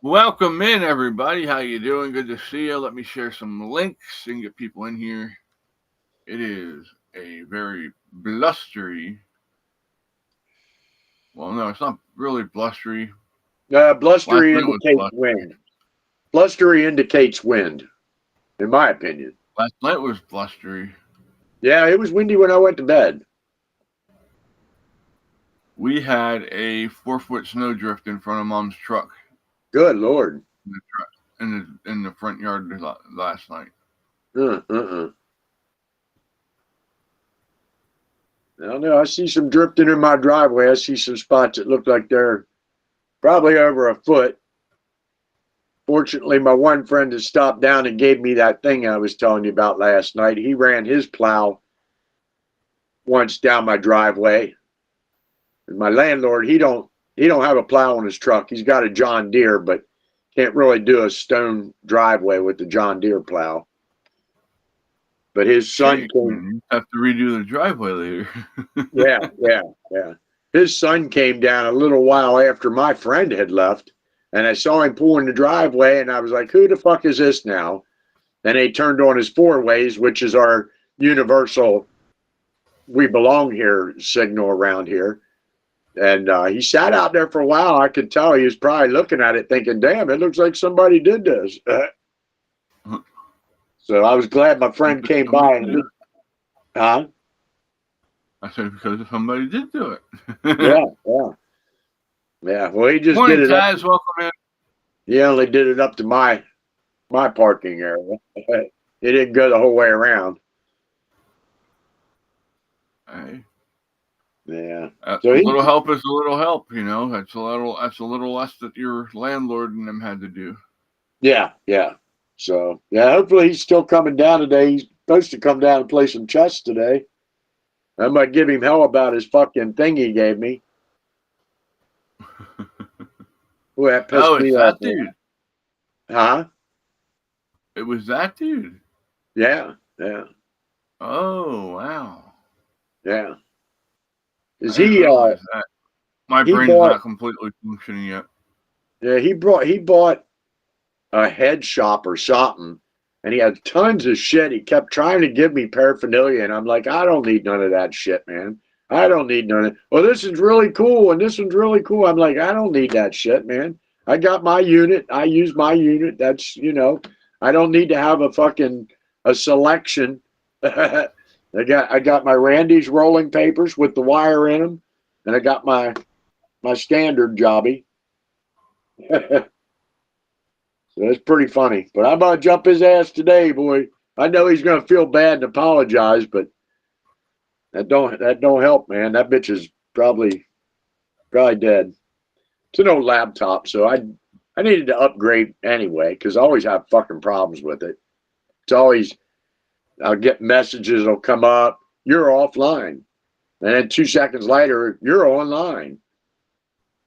Welcome in, everybody. How you doing? Good to see you. Let me share some links and get people in here. It is a very blustery. Well, no, it's not really blustery. Last Blustery night was indicates blustery. wind. Blustery indicates wind, in my opinion. Last night was blustery. Yeah, it was windy when I went to bed. We had a 4-foot snowdrift in front of Mom's truck Good Lord. in the truck in the front yard last night. I don't know. I see some drifting in my driveway. I see some spots that look like they're probably over a foot. Fortunately, my one friend has stopped down and gave me that thing I was telling you about last night. He ran his plow once down my driveway. And my landlord, he don't have a plow on his truck. He's got a John Deere, but can't really do a stone driveway with the John Deere plow. But his son came. You have to redo the driveway later. Yeah. His son came down a little while after my friend had left, and I saw him pulling the driveway, and I was like, who the fuck is this now? And he turned on his 4-ways, which is our universal we belong here signal around here. And he sat out there for a while. I could tell he was probably looking at it thinking, damn, it looks like somebody did this. So I was glad my friend came by. And I said, because somebody did do it. Yeah. Well, he just Morning, did it. Taz. Welcome in. He only did it up to my parking area. He didn't go the whole way around. Hey. Yeah. So a little help is a little help, you know. That's a little less that your landlord and them had to do. Yeah. So hopefully he's still coming down today. He's supposed to come down and play some chess today. I might give him hell about his fucking thing he gave me. Ooh, that pissed me off. That dude. Huh? It was that dude. Yeah. Oh wow. Yeah. Is he? That. My brain's not completely functioning yet. Yeah, he bought a head shop or something, and he had tons of shit. He kept trying to give me paraphernalia, and I'm like, I don't need none of that shit, man. I don't need none of it. Well, this is really cool, and this one's really cool. I'm like, I don't need that shit, man. I got my unit. I use my unit. That's, I don't need to have a selection. I got my Randy's rolling papers with the wire in them, and I got my standard jobby. So it's pretty funny. But I'm gonna jump his ass today, boy. I know he's gonna feel bad and apologize, but that don't help, man. That bitch is probably dead. It's an old laptop, so I needed to upgrade anyway, because I always have fucking problems with it. It's always, I'll get messages, will come up, you're offline. And then 2 seconds later, you're online.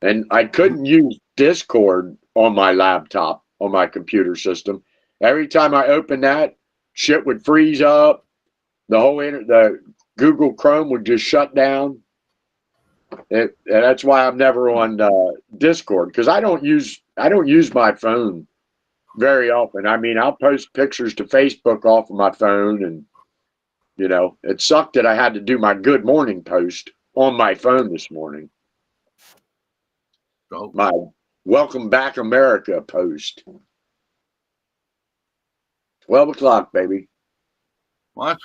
And I couldn't use Discord on my laptop, on my computer system. Every time I opened that, shit would freeze up. The Google Chrome would just shut down. And that's why I'm never on Discord, because I don't use my phone very often. I mean, I'll post pictures to Facebook off of my phone, and it sucked that I had to do my good morning post on my phone this morning. Oh. My Welcome Back America post. 12 o'clock, baby. Well, I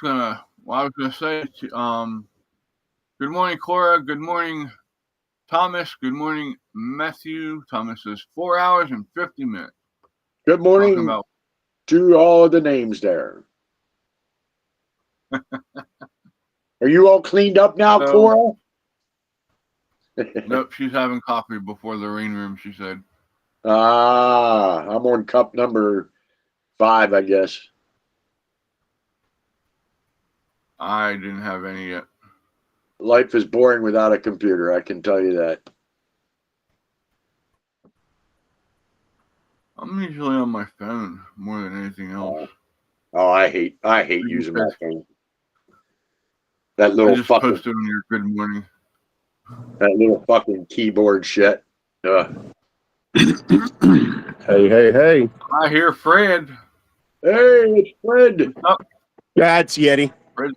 was gonna say, good morning, Cora. Good morning, Thomas. Good morning, Matthew. Thomas says 4 hours and 50 minutes. Good morning to all the names there. Are you all cleaned up now, Cora? Nope, she's having coffee before the rain room, she said. I'm on cup number 5, I guess. I didn't have any yet. Life is boring without a computer, I can tell you that. I'm usually on my phone more than anything else. Oh, I hate using my phone. That little I just posted on your good morning. That little fucking keyboard shit. Hey, hey, hey. I hear Fred. Hey, it's Fred. Yeah, it's Yeti. Good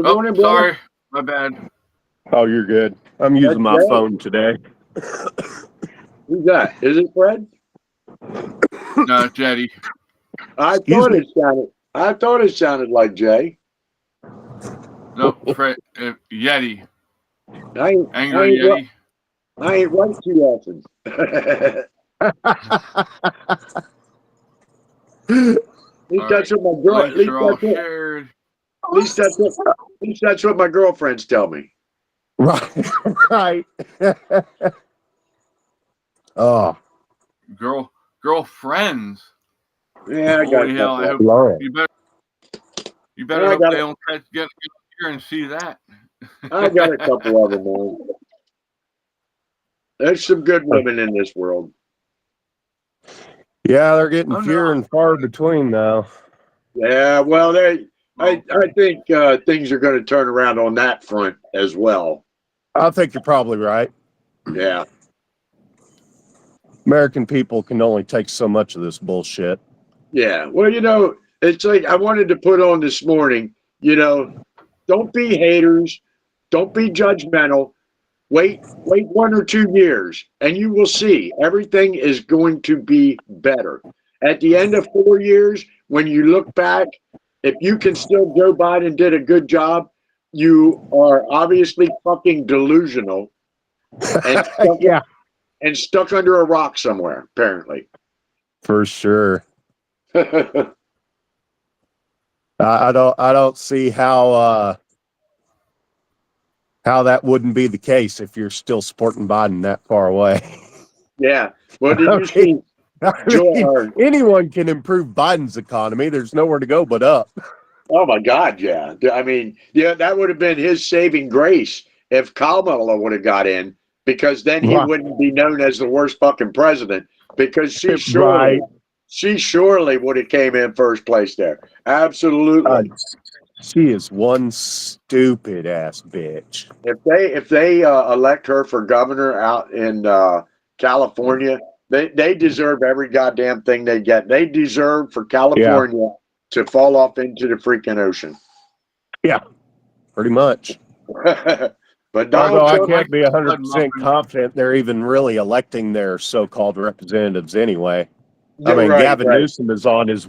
Oh, morning, brother. sorry. My bad. Oh, you're good. I'm using my Fred? phone today. Who's that? Is it Fred? No, it's Jetty. I Excuse thought me? it sounded like Jay. No, Fred. Yeti. I ain't Angry Yeti. right too often. At least that's what my girl. Links are all shared. At least that's what my girlfriends tell me. Right, right. Oh, Girlfriends. Yeah, I got Holy hell! I hope Lord. you better I hope got they it. don't get here and see that. I got a couple of them, man. There's some good women in this world. Yeah, they're getting Oh, fewer no. and far between now. Yeah, well, I think things are going to turn around on that front as well. I think you're probably right. Yeah. American people can only take so much of this bullshit. Yeah. Well, it's like I wanted to put on this morning, don't be haters. Don't be judgmental. Wait 1 or 2 years and you will see everything is going to be better. At the end of 4 years, when you look back, if you can still Joe Biden did a good job, you are obviously fucking delusional and Yeah, stuck under a rock somewhere, apparently. for sure. I don't see how that wouldn't be the case if you're still supporting Biden that far away. Yeah. Well, did you see Anyone can improve Biden's economy. There's nowhere to go but up. Oh my God, yeah. I mean, yeah, that would have been his saving grace if Kamala would have got in, because then he wouldn't be known as the worst fucking president, because she surely would have came in first place there. Absolutely. She is one stupid ass bitch. If they elect her for governor out in California, they deserve every goddamn thing they get. They deserve for California to fall off into the freaking ocean. Yeah, pretty much. But although I Trump, can't be 100% confident they're even really electing their so-called representatives anyway. I mean, Gavin Newsom is on his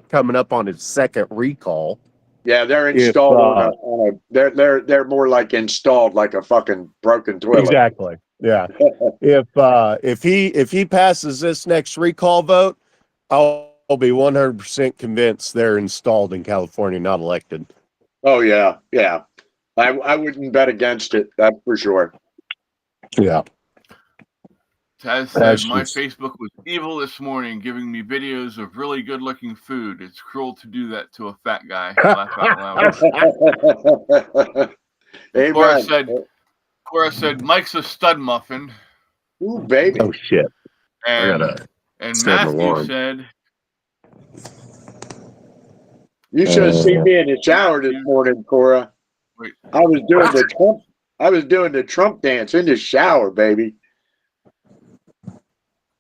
coming up on his second recall. Yeah, they're installed they're more like installed like a fucking broken toilet. Exactly. Yeah. if he passes this next recall vote, I'll be 100% convinced they're installed in California, not elected. Oh yeah, yeah. I wouldn't bet against it. That's for sure. Yeah. Taz said, my Facebook was evil this morning, giving me videos of really good-looking food. It's cruel to do that to a fat guy. Laugh out loud. Hey, Cora said, Mike's a stud muffin. Ooh, baby. Oh, shit. And Matthew said, you should have seen me in the shower this morning, Cora. Wait. I was doing the Trump dance in the shower, baby.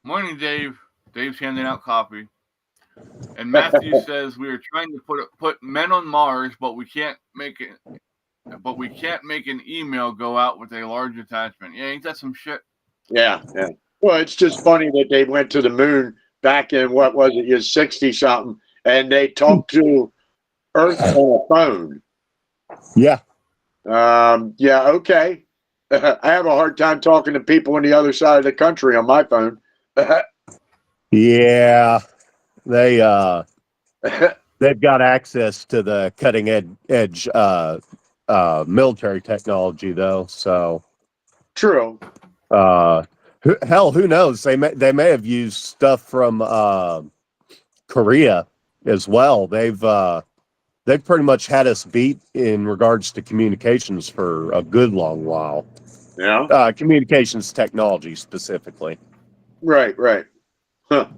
Morning, Dave. Dave's handing out coffee. And Matthew says we are trying to put men on Mars, but we can't make it. But we can't make an email go out with a large attachment. Yeah, ain't that some shit? Yeah, yeah. Well, it's just funny that they went to the moon back in, what was it, 60-something, and they talked to Earth on a phone. Yeah. Yeah, okay. I have a hard time talking to people on the other side of the country on my phone. Yeah. They've got access to the cutting edge military technology, though. So true. Who knows? They may have used stuff from Korea as well. They've pretty much had us beat in regards to communications for a good long while. Yeah. Communications technology specifically. Right. Huh.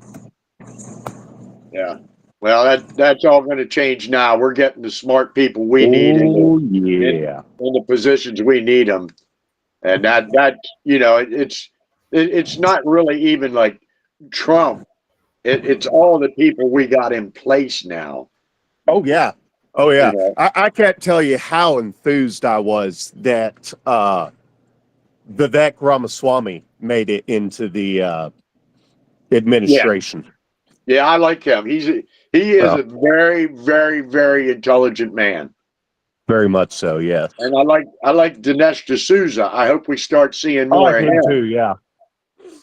Yeah. Well, that's all going to change now. We're getting the smart people we need in the positions we need them, and that it's it's not really even like Trump. It's all the people we got in place now. Oh yeah. Oh yeah. You know? I can't tell you how enthused I was that Vivek Ramaswamy made it into the administration. Yeah, I like him. He is Well, a very, very, very intelligent man. very much so, yes. And I like Dinesh D'Souza. I hope we start seeing I more like of him him. too, yeah.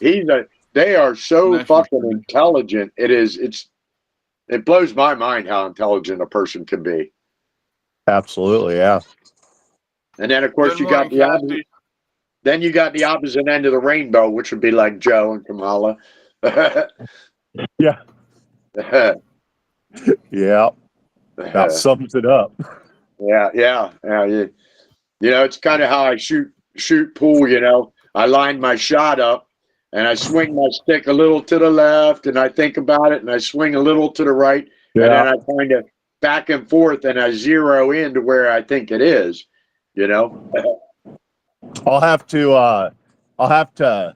They are so Dinesh fucking D'Souza. intelligent. It blows my mind how intelligent a person can be. Absolutely, yeah. And then of course Good you got morning, the opposite. Kathy. Then you got the opposite end of the rainbow, which would be like Joe and Kamala. Yeah. Yeah. That sums it up. Yeah. You know, it's kind of how I shoot pool. You know, I line my shot up, and I swing my stick a little to the left, and I think about it, and I swing a little to the right, and then I kind of back and forth, and I zero in to where I think it is. You know. I'll have to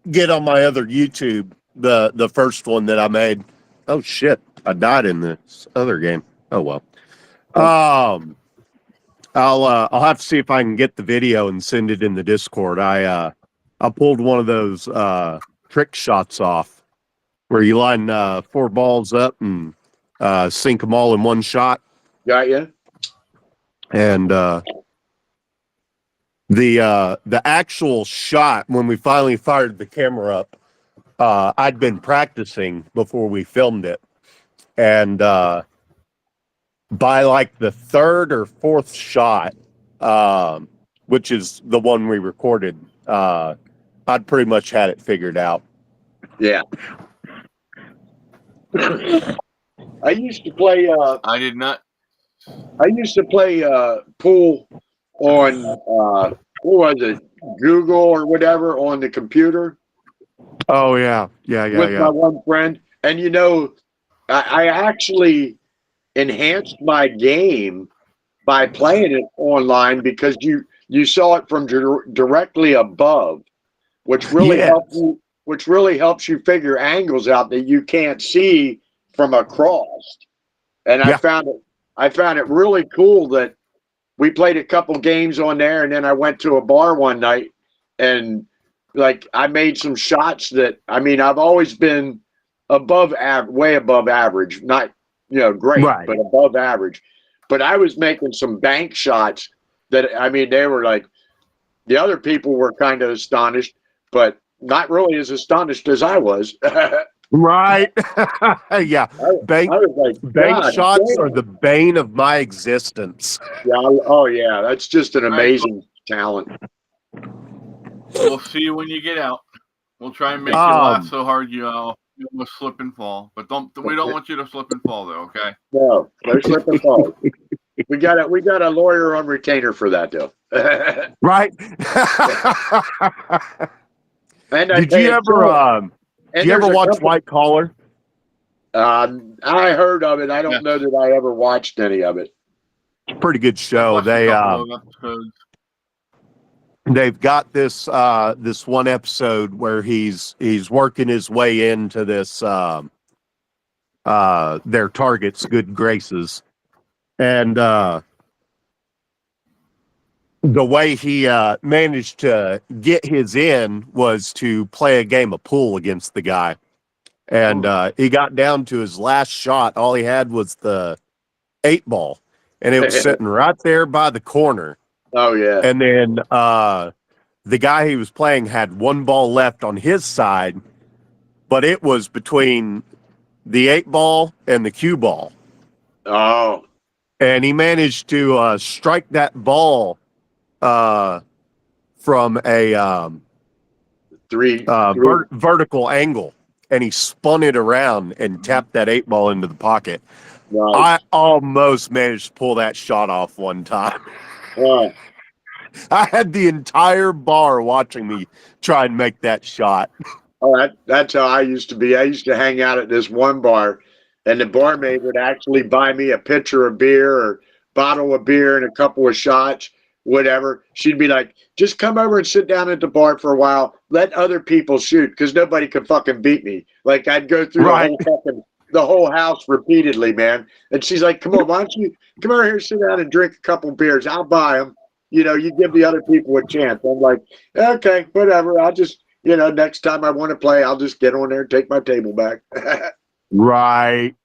get on my other YouTube, the first one that I made. Oh shit, I died in this other game. Oh well. I'll have to see if I can get the video and send it in the Discord. I pulled one of those trick shots off where you line 4 balls up and sink them all in one shot. Got you. And the actual shot, when we finally fired the camera up, I'd been practicing before we filmed it, and by like the 3rd or 4th shot, which is the one we recorded, I'd pretty much had it figured out. Yeah. I used to play. I did not. I used to play pool on what was it, Google or whatever, on the computer. Oh yeah, with my one friend, and you know, I actually enhanced my game by playing it online because you saw it from directly above, which really helps you. Which really helps you figure angles out that you can't see from across. And I found it really cool that we played a couple games on there, and then I went to a bar one night, and like I made some shots that, I mean, I've always been way above average, not, you know, great, but above average. But I was making some bank shots that, I mean, they were like, the other people were kind of astonished, but not really as astonished as I was. Right. Yeah. Bank shots are the bane of my existence. Yeah. Oh, yeah. That's just an amazing talent. We'll see you when you get out. We'll try and make you laugh so hard you almost slip and fall. But we don't want you to slip and fall, though. Okay. No slip and fall. We got a lawyer on retainer for that, though. Right. Did you ever watch White Collar? I heard of it. I don't know that I ever watched any of it. Pretty good show. They've got this one episode where he's working his way into this their target's good graces, and the way he managed to get his in was to play a game of pool against the guy. And he got down to his last shot. All he had was the 8 ball, and it was sitting right there by the corner. Oh, yeah. And then the guy he was playing had 1 ball left on his side, but it was between the 8 ball and the cue ball. Oh. And he managed to strike that ball from a vertical angle, and he spun it around and tapped that 8 ball into the pocket. Nice. I almost managed to pull that shot off one time. I had the entire bar watching me try and make that shot. Oh, that's how I used to be. I used to hang out at this one bar, and the barmaid would actually buy me a pitcher of beer or bottle of beer and a couple of shots whatever, she'd be like, just come over and sit down at the bar for a while. Let other people shoot because nobody could fucking beat me. Like I'd go through the whole house repeatedly, man. And she's like, come on, why don't you come over here, sit down and drink a couple beers. I'll buy them. You know, you give the other people a chance. I'm like, okay, whatever. I'll just, you know, next time I want to play, I'll just get on there and take my table back. Right.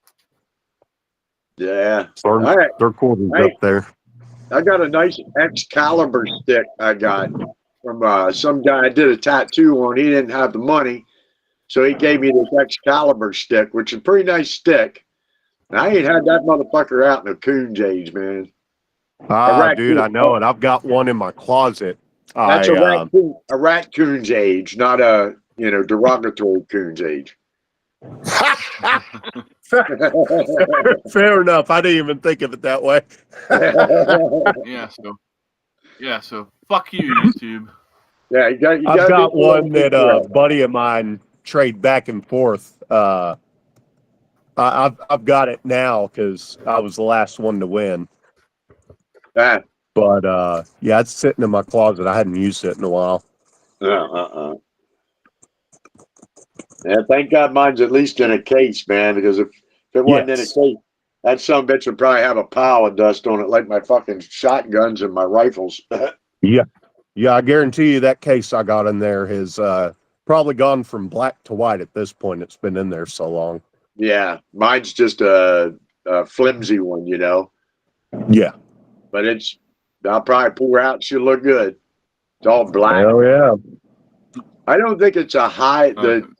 Yeah. Their quarters up there. I got a nice Excalibur stick I got from some guy I did a tattoo on. He didn't have the money, so he gave me this Excalibur stick, which is a pretty nice stick. And I ain't had that motherfucker out in a coon's age, man. Dude, I know it. I've got one in my closet. That's a raccoon's age, not a, you know, derogatory coon's age. Fair enough. I didn't even think of it that way. So fuck you, YouTube. Yeah, I've got one that a buddy of mine trade back and forth. I've got it now because I was the last one to win. But yeah, it's sitting in my closet. I hadn't used it in a while. Yeah, thank God mine's at least in a case, man, because if it wasn't in a case, that sumbitch would probably have a pile of dust on it like my fucking shotguns and my rifles. Yeah, I guarantee you that case I got in there has probably gone from black to white at this point. It's been in there so long. Yeah, mine's just a flimsy one, you know. Yeah. But I'll probably pour out. She'll look good. It's all black. Oh yeah. I don't think it's a I don't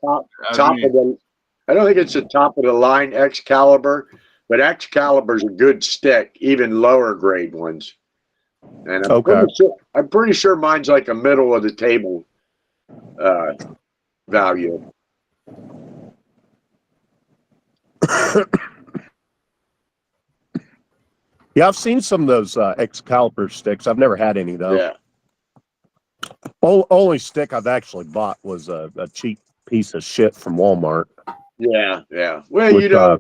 think it's the top of the line Excalibur, but Excalibur's a good stick, even lower grade ones. And I'm pretty sure mine's like a middle of the table value. Yeah, I've seen some of those Excalibur sticks. I've never had any though. Yeah. Only stick I've actually bought was a cheap piece of shit from Walmart. Yeah. Well, which, you know,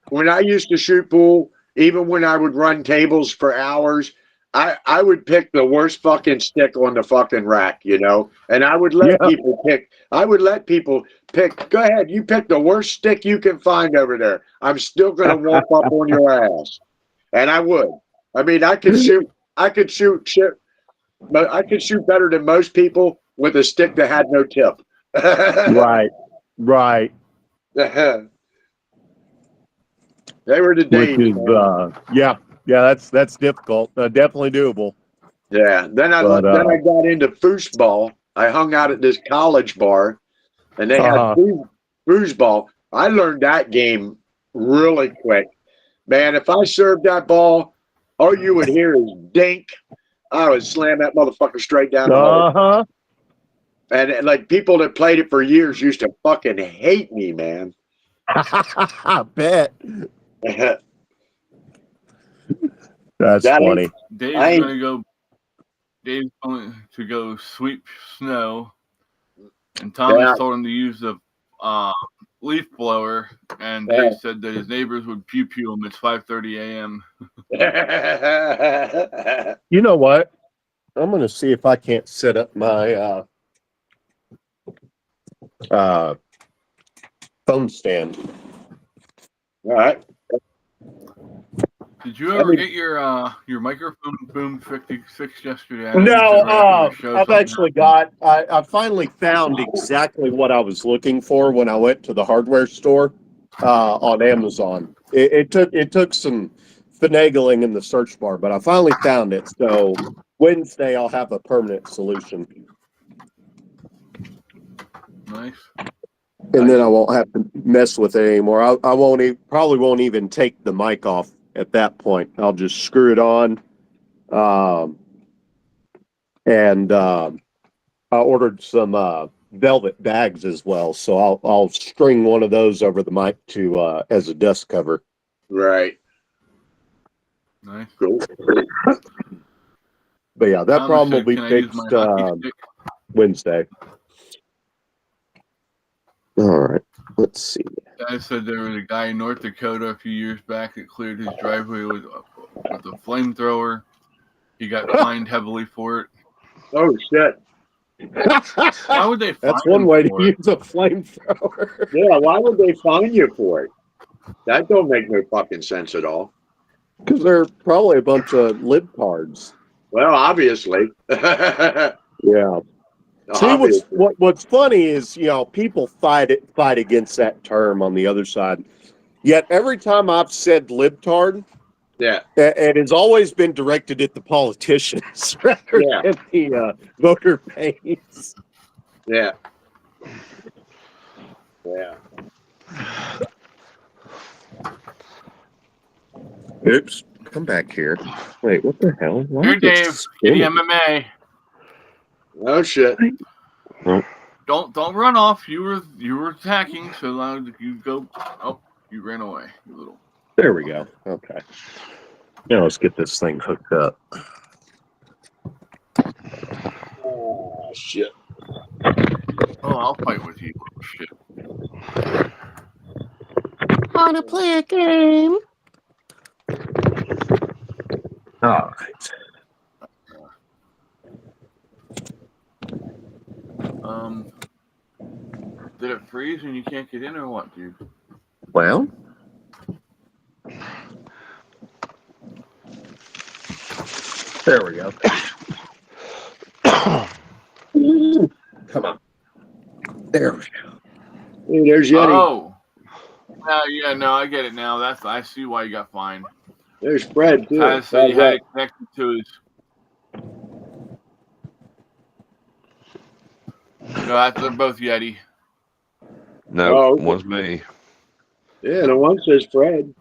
when I used to shoot pool, even when I would run tables for hours, I would pick the worst fucking stick on the fucking rack, you know, and I would let people pick. I would let people pick. Go ahead, you pick the worst stick you can find over there. I'm still gonna walk up on your ass, and I would. I mean, I could shoot shit, but I could shoot better than most people with a stick that had no tip. Right. They were the days. That's difficult. Definitely doable. Yeah. Then I got into foosball. I hung out at this college bar, and they had foosball. I learned that game really quick, man. If I served that ball, all you would hear is dink. I would slam that motherfucker straight down the hole. And like people that played it for years used to fucking hate me, man. I bet. That's funny. Dave's going to go sweep snow, and Thomas told him to use the leaf blower, and Dave said that his neighbors would pew him. It's 5:30 a.m. You know what? I'm going to see if I can't set up my phone stand. All right. Did you ever get your microphone boom fixed yesterday? No, I've actually I finally found exactly what I was looking for when I went to the hardware store on Amazon. It took some finagling in the search bar, but I finally found it. So Wednesday I'll have a permanent solution. Nice. And then I won't have to mess with it anymore. I probably won't even take the mic off at that point. I'll just screw it on. And I ordered some velvet bags as well, so I'll string one of those over the mic to as a dust cover. Right. Nice. Cool. But yeah, that problem will be fixed Wednesday. All right, let's see. I said there was a guy in North Dakota a few years back that cleared his driveway with with the flamethrower. He got fined heavily for it. Oh shit! Why would they fine That's one him way to for it? use a flamethrower. Yeah, why would they fine you for it? That don't make no fucking sense at all. Because they're probably a bunch of libtards. Well, obviously. Yeah. See, Obviously. what's funny is, people fight against that term on the other side. Yet every time I've said libtard, Yeah. it has always been directed at the politicians rather Yeah. than the voter base. Yeah. Yeah. Oops. Come back here. Wait, what the hell? Why Here, is this Dave. spinning? Kitty MMA. Oh shit. Don't run off. You were attacking, so long you go. Oh, you ran away. You little. There we go. Okay. Now let's get this thing hooked up. Oh shit. Oh, I'll fight with you. Shit. Wanna play a game? All right. Did it freeze and you can't get in, or what, dude? Well, there we go. Come on. There we go. Hey, there's Yeti. Oh. Yeah, no, I get it now. I see why you got fined. There's Fred too. Taz said he had it connected to his. No, they're both Yeti. No, Oh, okay. one's me. Yeah, the one says Fred.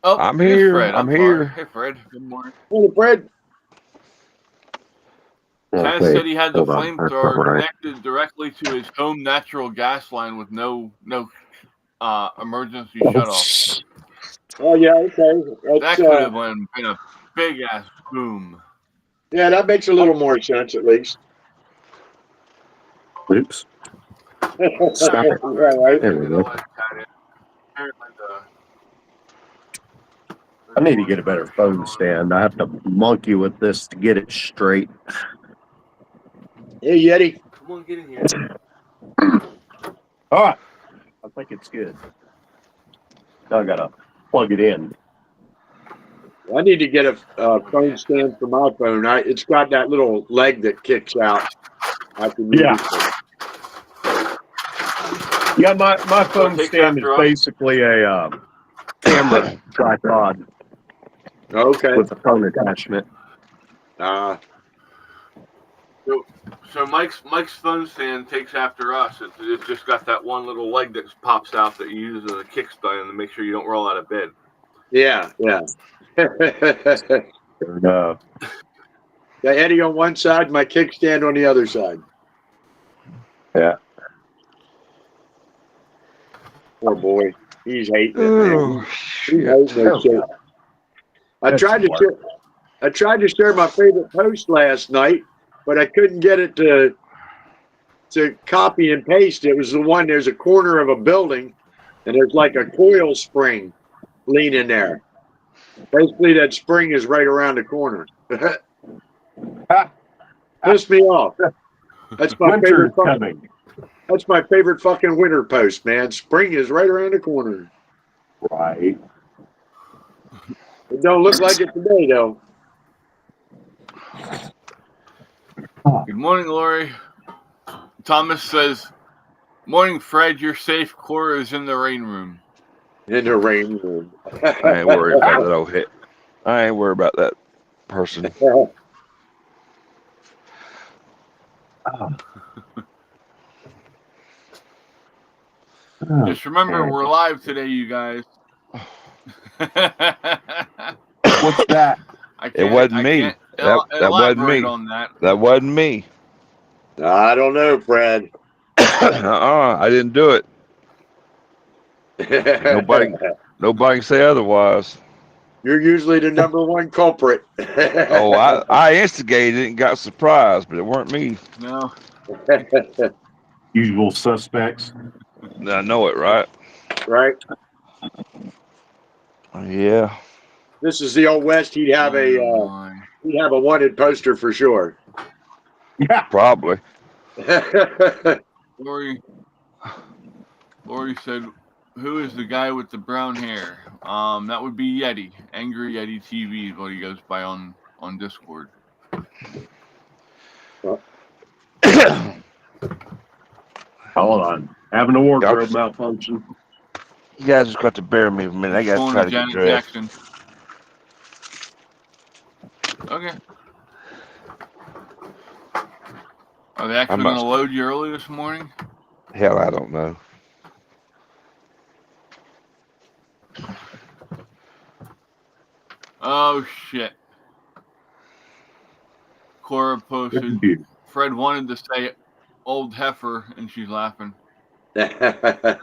Oh, I'm here's here. Fred. I'm sorry. here. Hey, Fred. Good morning. Hey, Fred. Taz Okay, said he had the hold on. That's flamethrower not right. connected directly to his home natural gas line with no emergency Oh, shutoff. Oh yeah, okay. That That's, could have been a big ass boom. yeah, that makes a little more sense at least. Oops. Stop it. All right. There we go. I need to get a better phone stand. I have to monkey with this to get it straight. Hey, Yeti. Come on, get in here. All right. I think it's good. Now I gotta plug it in. I need to get a phone stand for my phone. It's got that little leg that kicks out. I can use Yeah. it for. Yeah, my phone Takes stand is after us. basically a camera tripod Okay. with a phone attachment. So Mike's phone stand takes after us. It's just got that one little leg that pops out that you use as a kickstand to make sure you don't roll out of bed. Yeah, yeah. And, Got Eddie on one side, my kickstand on the other side. yeah. Poor boy. He's hating it, Oh, man. He's hating it. shit. I That's tried to share my favorite post last night, but I couldn't get it to copy and paste. It was the one, there's a corner of a building and there's like a coil spring leaning there. Basically that spring is right around the corner. Pissed me off. That's my Winter favorite is coming. That's my favorite fucking winter post, man. Spring is right around the corner. Right. It don't look like it today, though. Good morning, Lori. Thomas says, "Morning, Fred. You're safe. Cora is in the rain room." In the rain room. I ain't worried about that old hit. I ain't worried about that person. Just remember, we're live today, you guys. What's that? It wasn't me. That wasn't me. On that. That wasn't me. I don't know, Fred. I didn't do it. Nobody can say otherwise. You're usually the number one culprit. Oh, I instigated it and got surprised, but it weren't me. No. Usual suspects. I know it, right? Right? Yeah. this is the old West, he'd have a wanted poster for sure. Yeah. Probably. Lori said, "Who is the guy with the brown hair?" That would be Yeti. Angry Yeti TV is what he goes by on Discord. Hold on. Having a wardrobe malfunction. You guys just got to bear me a minute. I got to Going try to get Janet dressed. Jackson. Okay. Are they actually going to load you early this morning? Hell, I don't know. Oh, shit. Cora posted, Fred wanted to say old heifer, and she's laughing.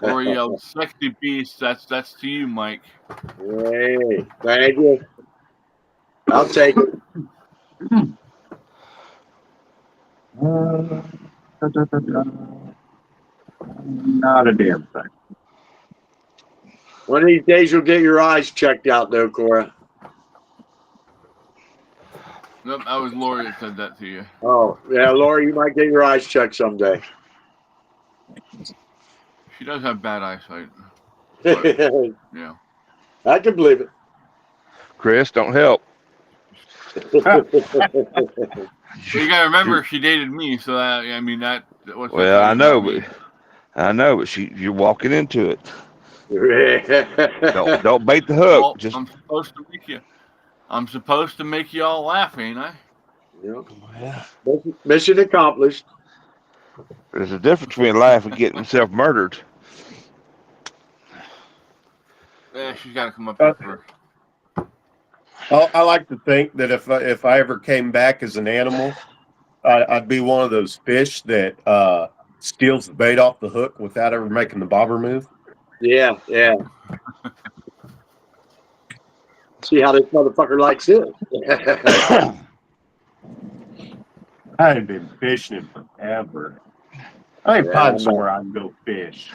Lori yelled, "Sexy beast." That's to you, Mike. Hey, thank you. I'll take it. Not a damn thing. One of these days you'll get your eyes checked out, though, Cora. Nope, that was Lori that said that to you. Oh, yeah, Laura, you might get your eyes checked someday. She does have bad eyesight. Yeah. I can believe it. Chris, don't help. But you gotta remember, she dated me, so that, I mean that. Well, I know, but you're walking into it. Don't bait the hook. Well, Just I'm supposed to make you all laugh, ain't I? Yeah. Mission accomplished. There's a difference between life and getting himself murdered. Yeah, she's got to come up here for. I like to think that if I ever came back as an animal, I'd be one of those fish that steals the bait off the hook without ever making the bobber move. Yeah. See how this motherfucker likes it. I ain't been fishing forever. I ain't finding somewhere I can go fish.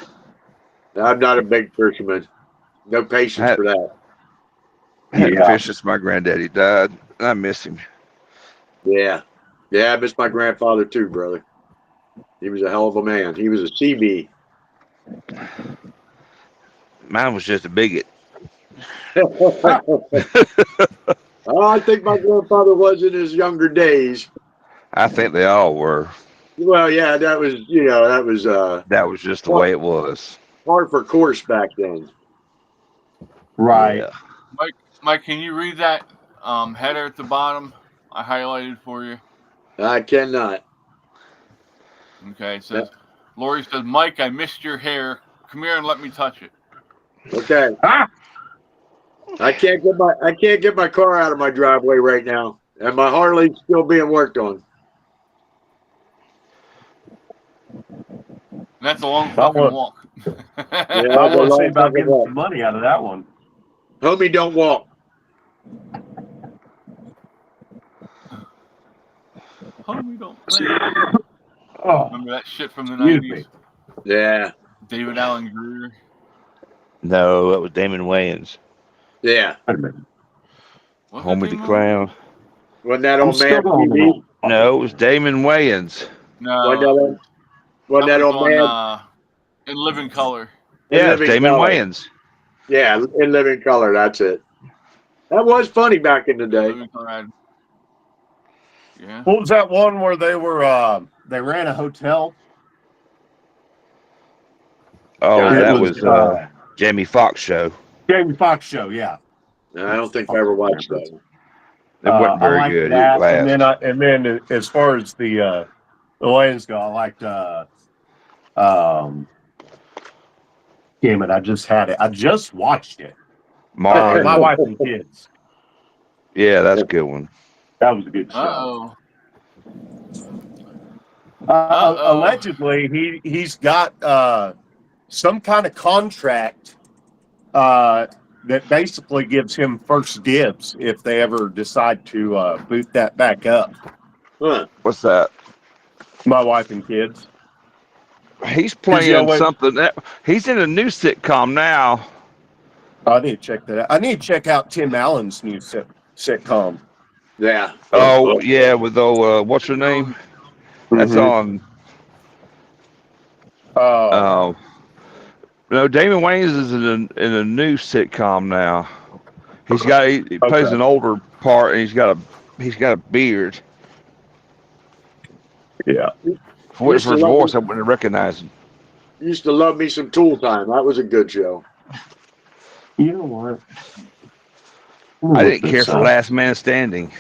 I'm not a big fisherman. No patience for that. I had to fish since my granddaddy died. I miss him. Yeah, I miss my grandfather too, brother. He was a hell of a man. He was a CB. Mine was just a bigot. I think my grandfather was in his younger days. I think they all were. Well, yeah, that was That was just the way it was. par for course back then. Right. Yeah. Mike, can you read that header at the bottom? I highlighted for you. I cannot. Okay, it says, Lori says, "Mike, I missed your hair. Come here and let me touch it." Okay. I can't get my car out of my driveway right now, and my Harley's still being worked on. That's a long fucking walk. I want to see about getting some money out of that one. Homie, don't walk. Homie, don't. Oh, Remember that shit from the excuse 90s? me. Yeah. David Allen Greer. No, that was Damon Wayans. Yeah. Was it Homie the Damon? Clown. Wasn't that old man TV? No, it was Damon Wayans. No. Wasn't that old man? In Living Color. Yeah, Living Damon Color. Wayans. Yeah, in Living Color. That's it. That was funny back in the day. Living Color. Yeah. What was that one where they were they ran a hotel? Oh, Yeah, that it was Jamie Foxx show. Jamie Foxx show, yeah. I don't think I ever watched that. It wasn't very I good. That. It laughed. And then as far as the Wayans go, I liked damn it, I just had it. I just watched it. Martin. My wife and kids. Yeah, that's a good one. That was a good show. Uh-oh. Allegedly, he's got some kind of contract that basically gives him first dibs if they ever decide to boot that back up. Huh. What's that? My wife and kids. He's playing something. He's in a new sitcom now. I need to check that out. I need to check out Tim Allen's new sitcom. Yeah. Oh yeah, with what's her name? That's on. Oh, No, Damon Wayans is in a new sitcom now. He plays an older part, and he's got a beard. yeah. For his voice, I wouldn't recognize him. Used to love me some Tool Time. That was a good show. You know what? I didn't care for Last Man Standing.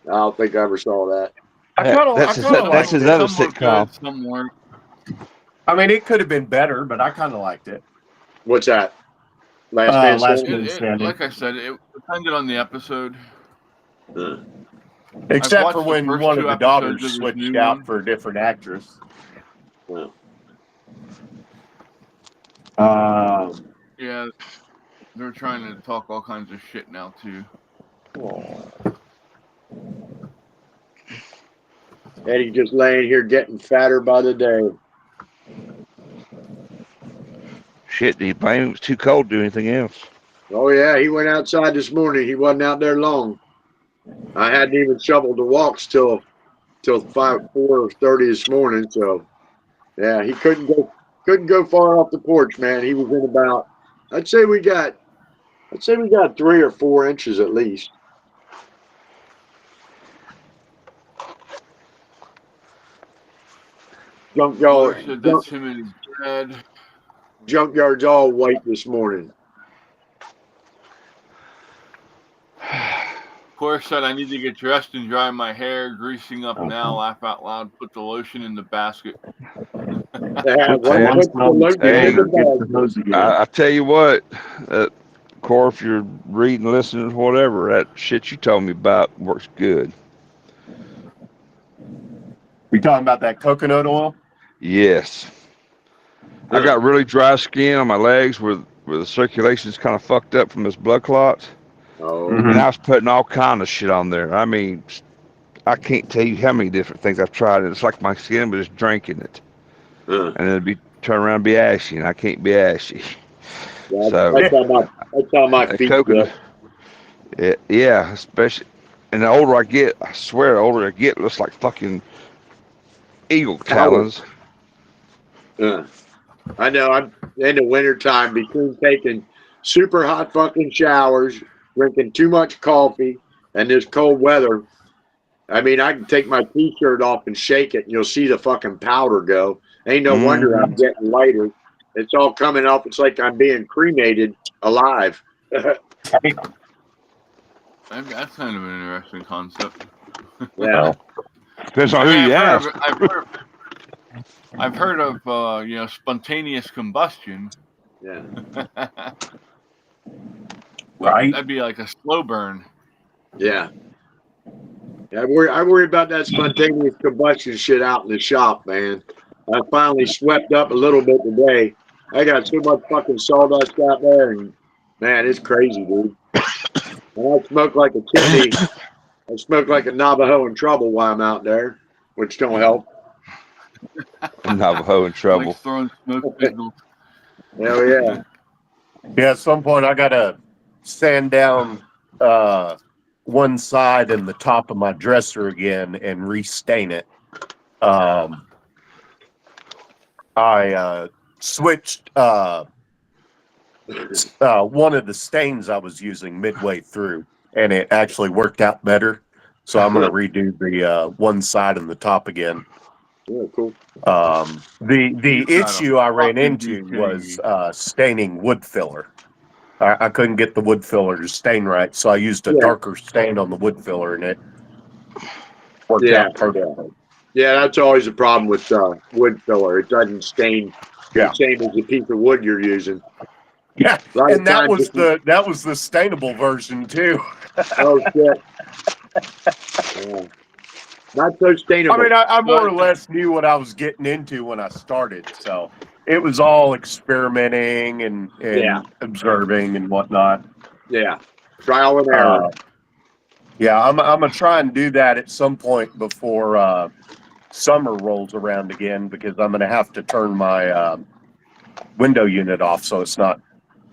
I don't think I ever saw that. That's his other sitcom. Somewhere. I mean, it could have been better, but I kind of liked it. What's that? Last Man Standing. Like I said, it depended on the episode. Except for when watched the first one of two the episodes daughters of the switched new out one. for a different actress. Yeah, they're trying to talk all kinds of shit now too. Eddie just laying here getting fatter by the day. Shit, do you blame him? It was too cold to do anything else. Oh yeah, he went outside this morning. He wasn't out there long. I hadn't even shoveled the walks till 4:30 this morning. So yeah, he couldn't go far off the porch, man. He was in about, I'd say we got 3 or 4 inches at least. Cora said that's him and his dad. Junkyard's all white this morning. Cora said I need to get dressed and dry my hair, greasing up now, laugh out loud, put the lotion in the basket. I tell you what, Cora, if you're reading, listening, whatever, that shit you told me about works good. We talking about that coconut oil? Yes. I got really dry skin on my legs where the circulation's kind of fucked up from this blood clots. Oh. And I was putting all kind of shit on there. I mean, I can't tell you how many different things I've tried. It's like my skin was drinking it. And then it'd be turn around and be ashy, and I can't be ashy. Yeah, So that's how my feet coconut. Yeah, especially. And the older I get, I swear, the older I get, it looks like fucking eagle talons. I know. I'm in the wintertime between taking super hot fucking showers, drinking too much coffee, and this cold weather. I mean, I can take my t-shirt off and shake it, and you'll see the fucking powder go. Ain't no wonder I'm getting lighter. It's all coming off. It's like I'm being cremated alive. That's kind of an interesting concept. Yeah. Depends on who you ask. I've heard of spontaneous combustion. Yeah. Right. That'd be like a slow burn. Yeah. I worry about that spontaneous combustion shit out in the shop, man. I finally swept up a little bit today. I got so much fucking sawdust out there, and man, it's crazy, dude. And I smoke like a chimney. I smoke like a Navajo in trouble while I'm out there, which don't help. Navajo in trouble. Like throwing smoke signals. Hell yeah. Yeah, at some point I gotta sand down one side and the top of my dresser again and restain it. I switched one of the stains I was using midway through, and it actually worked out better. So I'm going to redo the one side and the top again. Yeah, cool. The issue I ran into was staining wood filler. I couldn't get the wood filler to stain right, so I used a darker stain on the wood filler, and it worked out perfectly. Yeah, that's always a problem with wood filler. It doesn't stain the same as the piece of wood you're using. Yeah, and that was the stainable version too. Oh shit! Not so stainable. I mean, I more or less knew what I was getting into when I started, so it was all experimenting and observing and whatnot. Yeah, trial and error. I'm gonna try and do that at some point before summer rolls around again, because I'm gonna have to turn my window unit off so it's not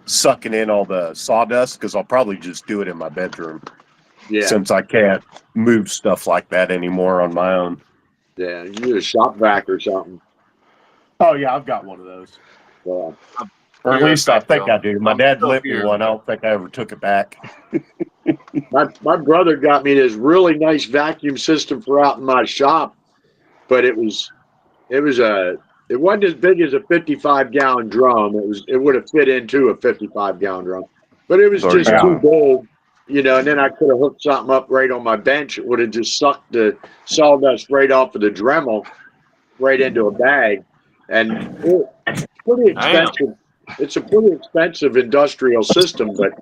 sucking in all the sawdust because I'll probably just do it in my bedroom Yeah, since I can't move stuff like that anymore on my own. yeah. You need a shop vac or something. Oh yeah, I've got one of those. Yeah. Or at Be right least I back, think Bill. I do. My I'm dad still lent me here. one. I don't think I ever took it back. My brother got me this really nice vacuum system for out in my shop, but it wasn't as big as a 55-gallon drum. It would have fit into a 55-gallon drum, but it was 30 just too gallon. big, you know. And then I could have hooked something up right on my bench. It would have just sucked the sawdust right off of the Dremel right into a bag, and it's pretty Damn. expensive. It's a pretty expensive industrial system, but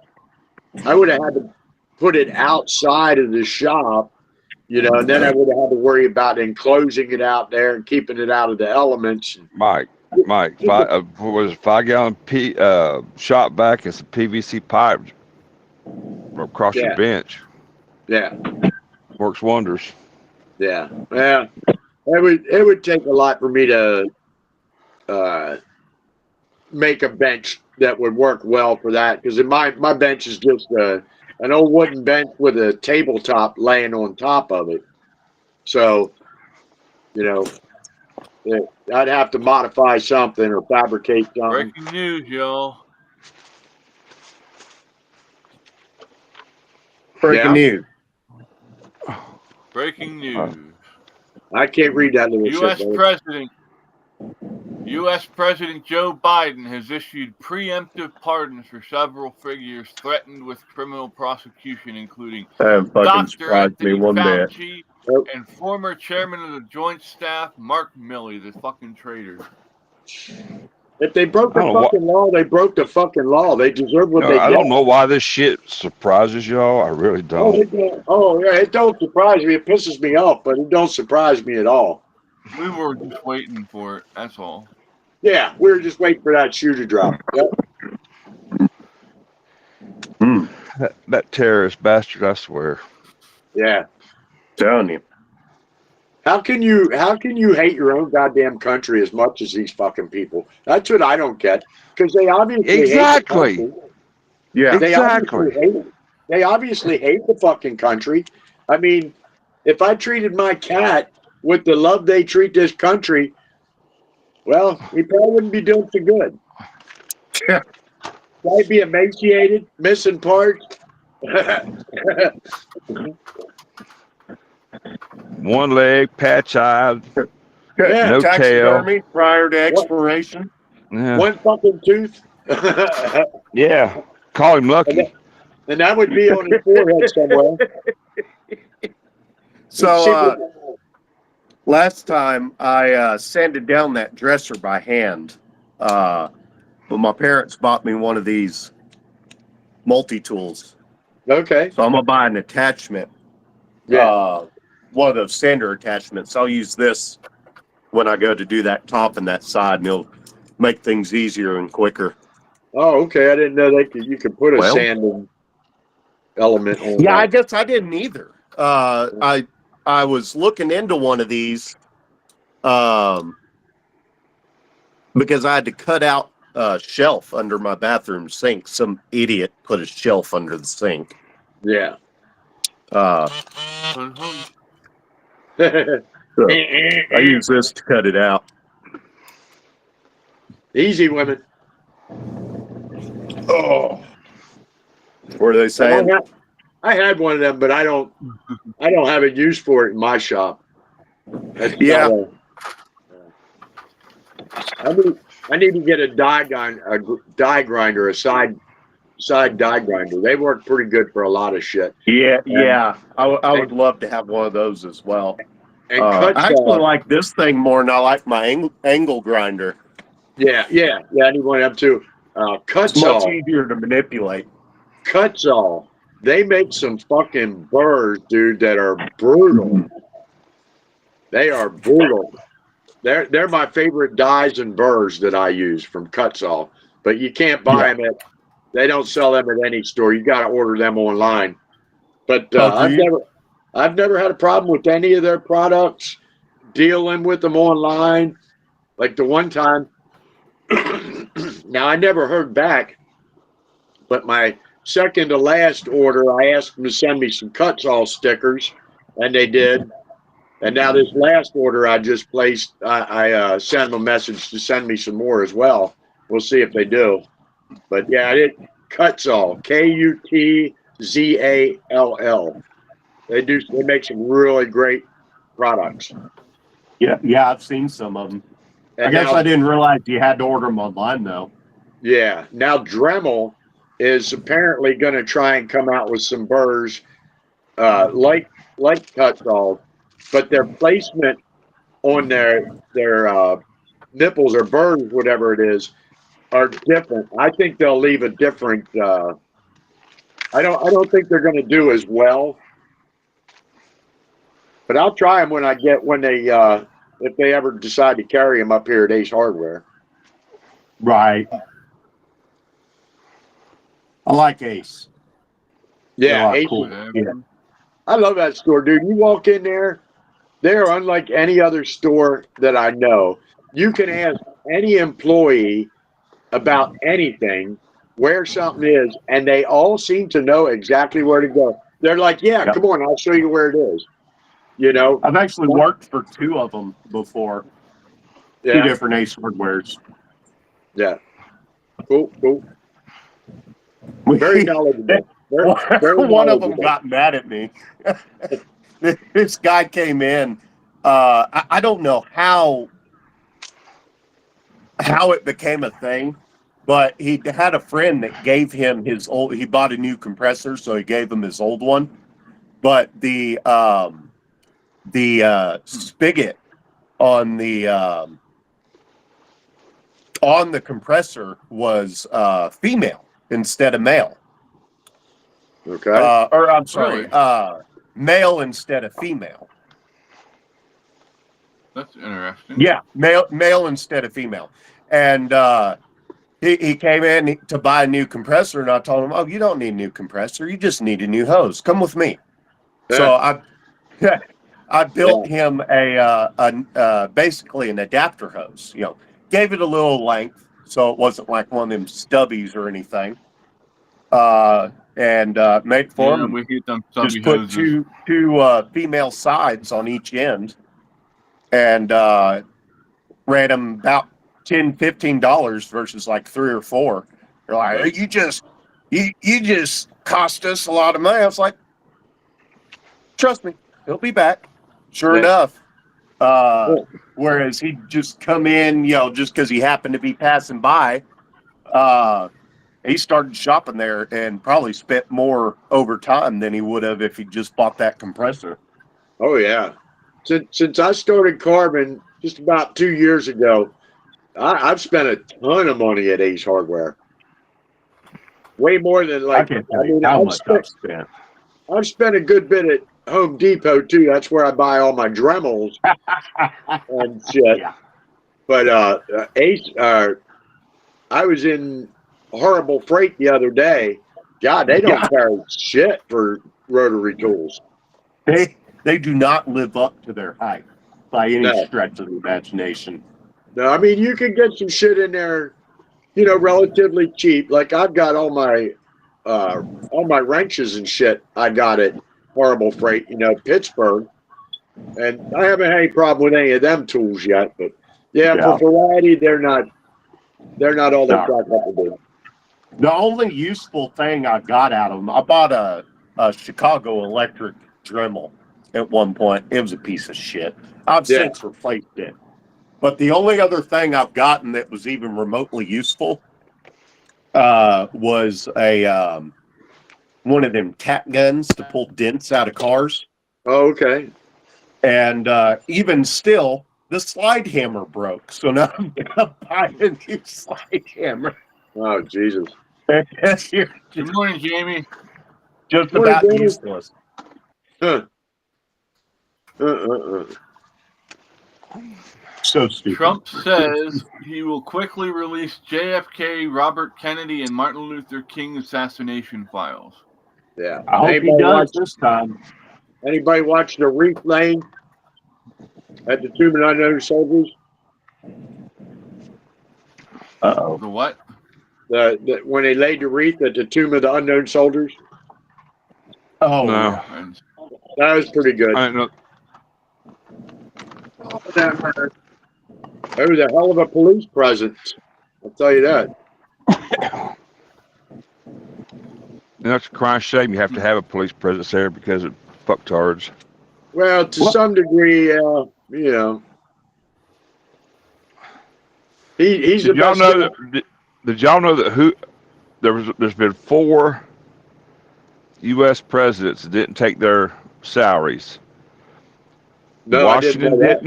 I would have had to put it outside of the shop, you know, and then I would have had to worry about enclosing it out there and keeping it out of the elements. Mike, what was it, 5-gallon shop vac and some PVC pipe across your Yeah. bench. Yeah, Works wonders. yeah. Well, it would take a lot for me to make a bench that would work well for that, because my bench is just an old wooden bench with a tabletop laying on top of it. So, you know, I'd have to modify something or fabricate something. Breaking news, y'all. Breaking news. Breaking news. I can't read that little U.S. shit. President Joe Biden has issued preemptive pardons for several figures threatened with criminal prosecution, including That fucking Dr. surprised me Anthony one bit. Fauci Nope. and former chairman of the Joint Staff, Mark Milley, the fucking traitor. If they broke the I don't know fucking law, they broke the fucking law. They deserve what they I get. don't know why this shit surprises y'all. I really don't. Yeah, it don't surprise me. It pisses me off, but it don't surprise me at all. We were just waiting for it. That's all. Yeah, we were just waiting for that shoe to drop. Yep. That terrorist bastard, I swear. Yeah. Telling you. How can you hate your own goddamn country as much as these fucking people? That's what I don't get. Because they obviously Exactly. hate the country. Yeah. Exactly. They obviously hate the fucking country. I mean, if I treated my cat with the love they treat this country, well, we probably wouldn't be doing so good. I'd be emaciated, missing parts. One leg, patch-eyed. Yeah, no taxidermy prior to expiration. Yeah. One fucking tooth. Yeah. Call him lucky. And that would be on his forehead somewhere. So last time I sanded down that dresser by hand, but my parents bought me one of these multi-tools. Okay. So I'm gonna buy an attachment. Yeah. One of those sander attachments. I'll use this when I go to do that top and that side, and it'll make things easier and quicker. Oh, okay. I didn't know you could put a sanding element on. Yeah, that. I guess I didn't either. I was looking into one of these because I had to cut out a shelf under my bathroom sink. Some idiot put a shelf under the sink. Yeah. So I use this to cut it out. Easy, women. Oh, what are they saying? I had one of them, but I don't have a use for it in my shop. Yeah. I need to get a die grinder, a side die grinder. They work pretty good for a lot of shit. Yeah. I would love to have one of those as well. And I actually like this thing more than I like my angle grinder. Yeah. I need one of them too. It's much easier to manipulate. Kutzall. They make some fucking burrs, dude, that are brutal. They are brutal. They're my favorite dies and burrs that I use from Kutzall. But you can't buy them they don't sell them at any store. You got to order them online. But I've never had a problem with any of their products. Dealing with them online, like the one time. Now I never heard back But my second to last order, I asked them to send me some Cutsall stickers, and they did. And now this last order I just placed, I sent them a message to send me some more as well. We'll see if they do. But yeah, it Cutsall, Kutzall. They make some really great products. Yeah, I've seen some of them. And I guess now, I didn't realize you had to order them online though. yeah, now Dremel is apparently going to try and come out with some burrs like Cutsall, but their placement on their nipples or burrs, whatever it is, are different. I think they'll leave a different. I don't think they're going to do as well. But I'll try them when they if they ever decide to carry them up here at Ace Hardware. Right. I like Ace. Yeah, They're Ace. cool. Yeah. I love that store, dude. You walk in there, they are unlike any other store that I know. You can ask any employee about anything, where something is, and they all seem to know exactly where to go. They're like, yeah, Yep. come on, I'll show you where it is. You know? I've actually worked for two of them before. Two Yeah, different Ace Hardwares. yeah. Cool. Very knowledgeable. Very One of them knowledgeable. got mad at me. This guy came in. I don't know how it became a thing, but he had a friend that gave him his old. He bought a new compressor, so he gave him his old one. But the spigot on the compressor was female instead of male. Okay. Or I'm sorry, Really? male instead of female. That's interesting. Yeah, male instead of female. And he came in to buy a new compressor, and I told him, "Oh, you don't need a new compressor. You just need a new hose. Come with me." Yeah. So I built him a basically an adapter hose. You know, gave it a little length, so it wasn't like one of them stubbies or anything. And made for him. We get them Just stubby put hoses. two female sides on each end, and ran them about $10-15 versus like $3 or $4. They're like, you just cost us a lot of money. I was like, trust me, he'll be back. Sure enough. Whereas he'd just come in, just because he happened to be passing by. He started shopping there and probably spent more over time than he would have if he just bought that compressor. Oh yeah. Since I started carbon just about 2 years ago, I've spent a ton of money at Ace Hardware. Way more than I can't tell you how much I've spent. I've spent a good bit at Home Depot too. That's where I buy all my Dremels and shit. Yeah. But Ace, I was in Horrible Freight the other day. God, they don't carry shit for rotary tools. They do not live up to their hype by any No. stretch of the imagination. No, I mean you can get some shit in there, relatively cheap. Like I've got all my wrenches and shit. I got at Horrible Freight, Pittsburgh, and I haven't had any problem with any of them tools yet. But yeah. For variety, they're not all they're cracked up to be. The only useful thing I got out of them, I bought a Chicago Electric Dremel at one point. It was a piece of shit. I've since replaced it. But the only other thing I've gotten that was even remotely useful was a one of them tack guns to pull dents out of cars. Oh, okay. And even still, the slide hammer broke. So now I'm going to buy a new slide hammer. Oh, Jesus. Good morning, Jamie. Just Morning, about Jamie. useless. Huh. So stupid. Trump says he will quickly release JFK, Robert Kennedy, and Martin Luther King assassination files. Yeah. I hope he does this time. Anybody watch the Reef Lane at the Tomb of Unknown Soldiers? Uh-oh. The what? when they laid the wreath at the Tomb of the Unknown Soldiers. Oh, No. yeah. And That was pretty good. I don't know. That was a hell of a police presence. I'll tell you that. You know, it's a crying shame you have to have a police presence there because of fucktards. Well, to some degree, you know, he's the Did y'all best. know that? Did y'all know that there's been 4 U.S. presidents that didn't take their salaries. No, I didn't know that.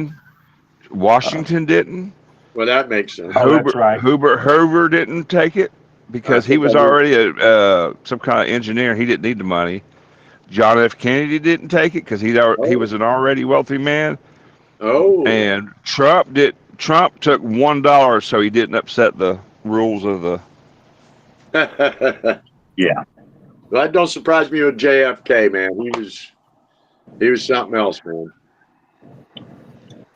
Washington didn't. Well, that makes sense. Oh, that's right. Hoover didn't take it because he was already some kind of engineer. He didn't need the money. John F. Kennedy didn't take it because he was an already wealthy man. Oh. And Trump took $1 so he didn't upset the rules of the. Yeah. Well, that don't surprise me with JFK, man. He was something else, man.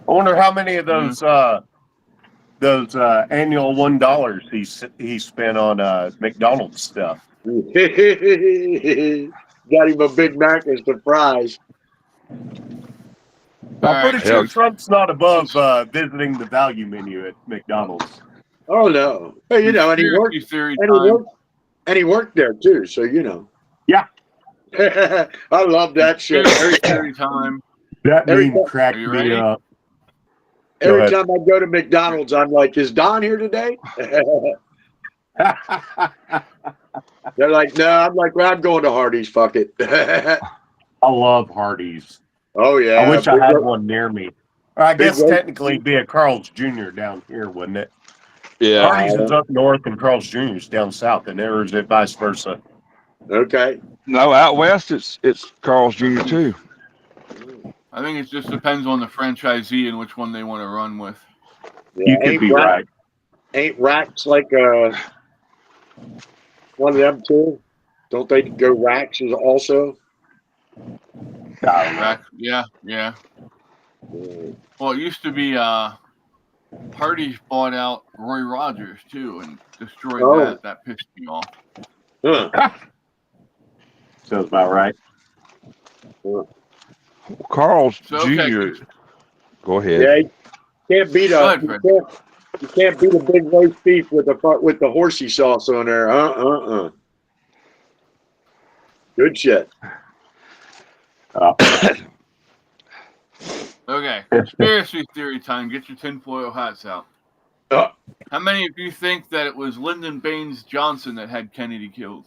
I wonder how many of those annual $1 he spent on McDonald's stuff. Got him a Big Mac as the fries. I'm pretty sure Hell. Trump's not above visiting the value menu at McDonald's. Oh no. Hey, you know, and he worked Conspiracy theory time. and he worked there too, so you know. Yeah. I love that shit. Conspiracy theory time. That Every meme time- cracked Are you me ready? up. Every ahead. time I go to McDonald's, I'm like, is Don here today? They're like, no. I'm like, well, I'm going to Hardee's. Fuck it. I love Hardee's. Oh yeah. I wish I Big had Ro- one near me. Or I guess Ro- technically it'd be a Carl's Jr. down here, wouldn't it? Yeah. Hardee's is up north and Carl's Jr. is down south, and there is it vice versa. Okay. No, out west it's Carl's Jr. too. I think it just depends on the franchisee and which one they want to run with. Yeah, You could be right. Ain't Racks like one of them too? Don't they go Racks also? Rack, yeah. Well, it used to be Hardee's bought out Roy Rogers too and destroyed Oh. that. That pissed me off. Huh. Sounds about right. Carl's So, okay. Jr. Go ahead. Yeah, you can't beat Go ahead, Fred. you can't beat a big roast beef with the horsey sauce on there. Good shit. Okay, conspiracy theory time. Get your tinfoil hats out. How many of you think that it was Lyndon Baines Johnson that had Kennedy killed?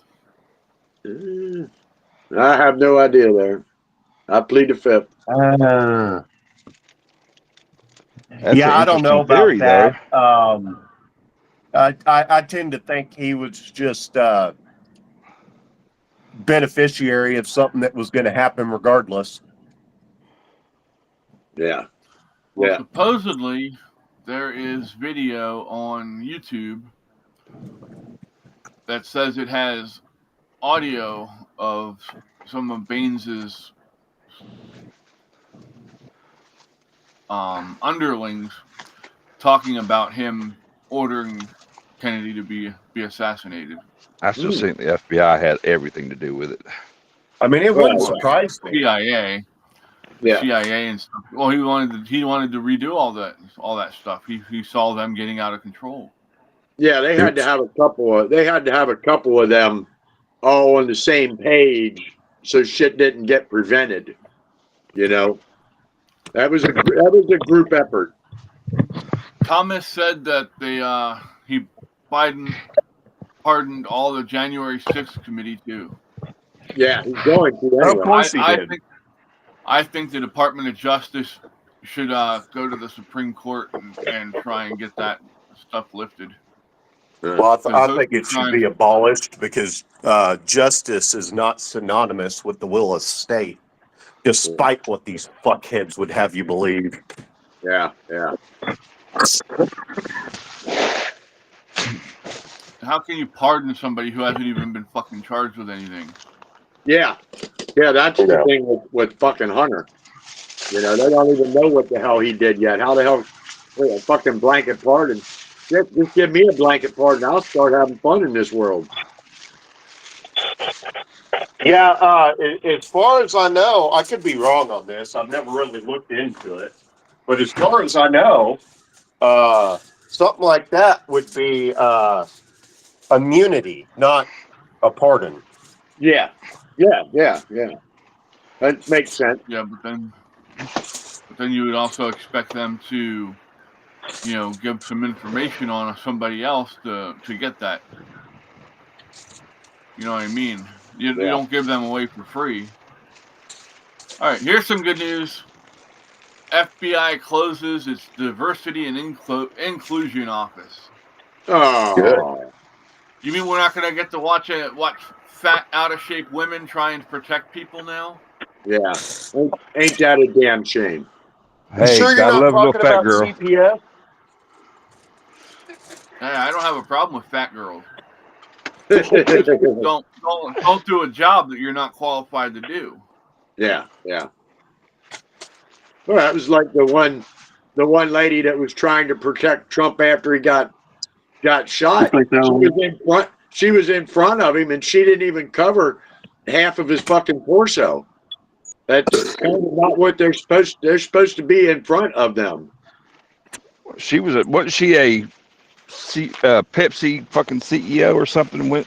I have no idea there. I plead the fifth. That's Yeah, an I don't know interesting about theory, that. I tend to think he was just beneficiary of something that was going to happen regardless. Yeah. Well, Yeah. supposedly, there is video on YouTube that says it has audio of some of Baines's underlings talking about him ordering Kennedy to be assassinated. I still think the FBI had everything to do with it. I mean, it wouldn't Well, surprise me. CIA, Yeah. CIA, and stuff. Well, he wanted to redo all that stuff. He saw them getting out of control. Yeah, they had to have a couple of them all on the same page so shit didn't get prevented. You know. That was a group effort. Thomas said that Biden pardoned all the January 6th committee too. Yeah, he's going to Of anyway. course he did. I think the Department of Justice should go to the Supreme Court and try and get that stuff lifted. Well, I think it should be abolished because justice is not synonymous with the will of state, despite what these fuckheads would have you believe. Yeah. How can you pardon somebody who hasn't even been fucking charged with anything? Yeah, that's the thing with fucking Hunter. You know, they don't even know what the hell he did yet. How the hell, a fucking blanket pardon? Just give me a blanket pardon. I'll start having fun in this world. Yeah, as far as I know, I could be wrong on this. I've never really looked into it. But as far as I know, something like that would be immunity, not a pardon. Yeah. That makes sense. Yeah, but then you would also expect them to, give some information on somebody else to get that. You know what I mean? You don't give them away for free. All right, here's some good news. FBI closes its diversity and inclusion office. Oh, Good. You mean we're not going to get to watch fat, out of shape women trying to protect people now? yeah. Ain't that a damn shame? Hey, Sure, you're gotta not love a little talking fat about girl. CPS? Hey, I don't have a problem with fat girls. Don't do a job that you're not qualified to do. Yeah. Well, that was like the one lady that was trying to protect Trump after he got shot. She was in front of him, and she didn't even cover half of his fucking torso. That's kind of not what they're supposed. They're supposed to be in front of them. Wasn't she a Pepsi fucking CEO or something?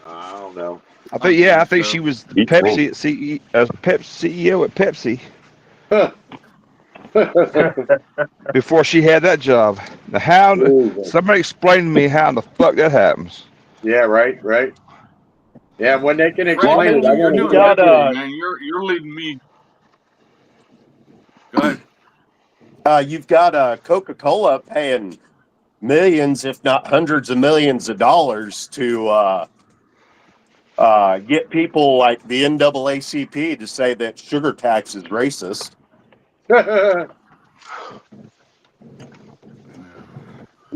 I don't know. I think so. she was Pepsi CEO at Pepsi before she had that job. Now, somebody explain to me how in the fuck that happens. Yeah, right. Yeah, when they can Fred, explain it, I you're want doing to good, man. You're leading me. Go ahead. You've got Coca-Cola paying millions, if not hundreds of millions of dollars to get people like the NAACP to say that sugar tax is racist.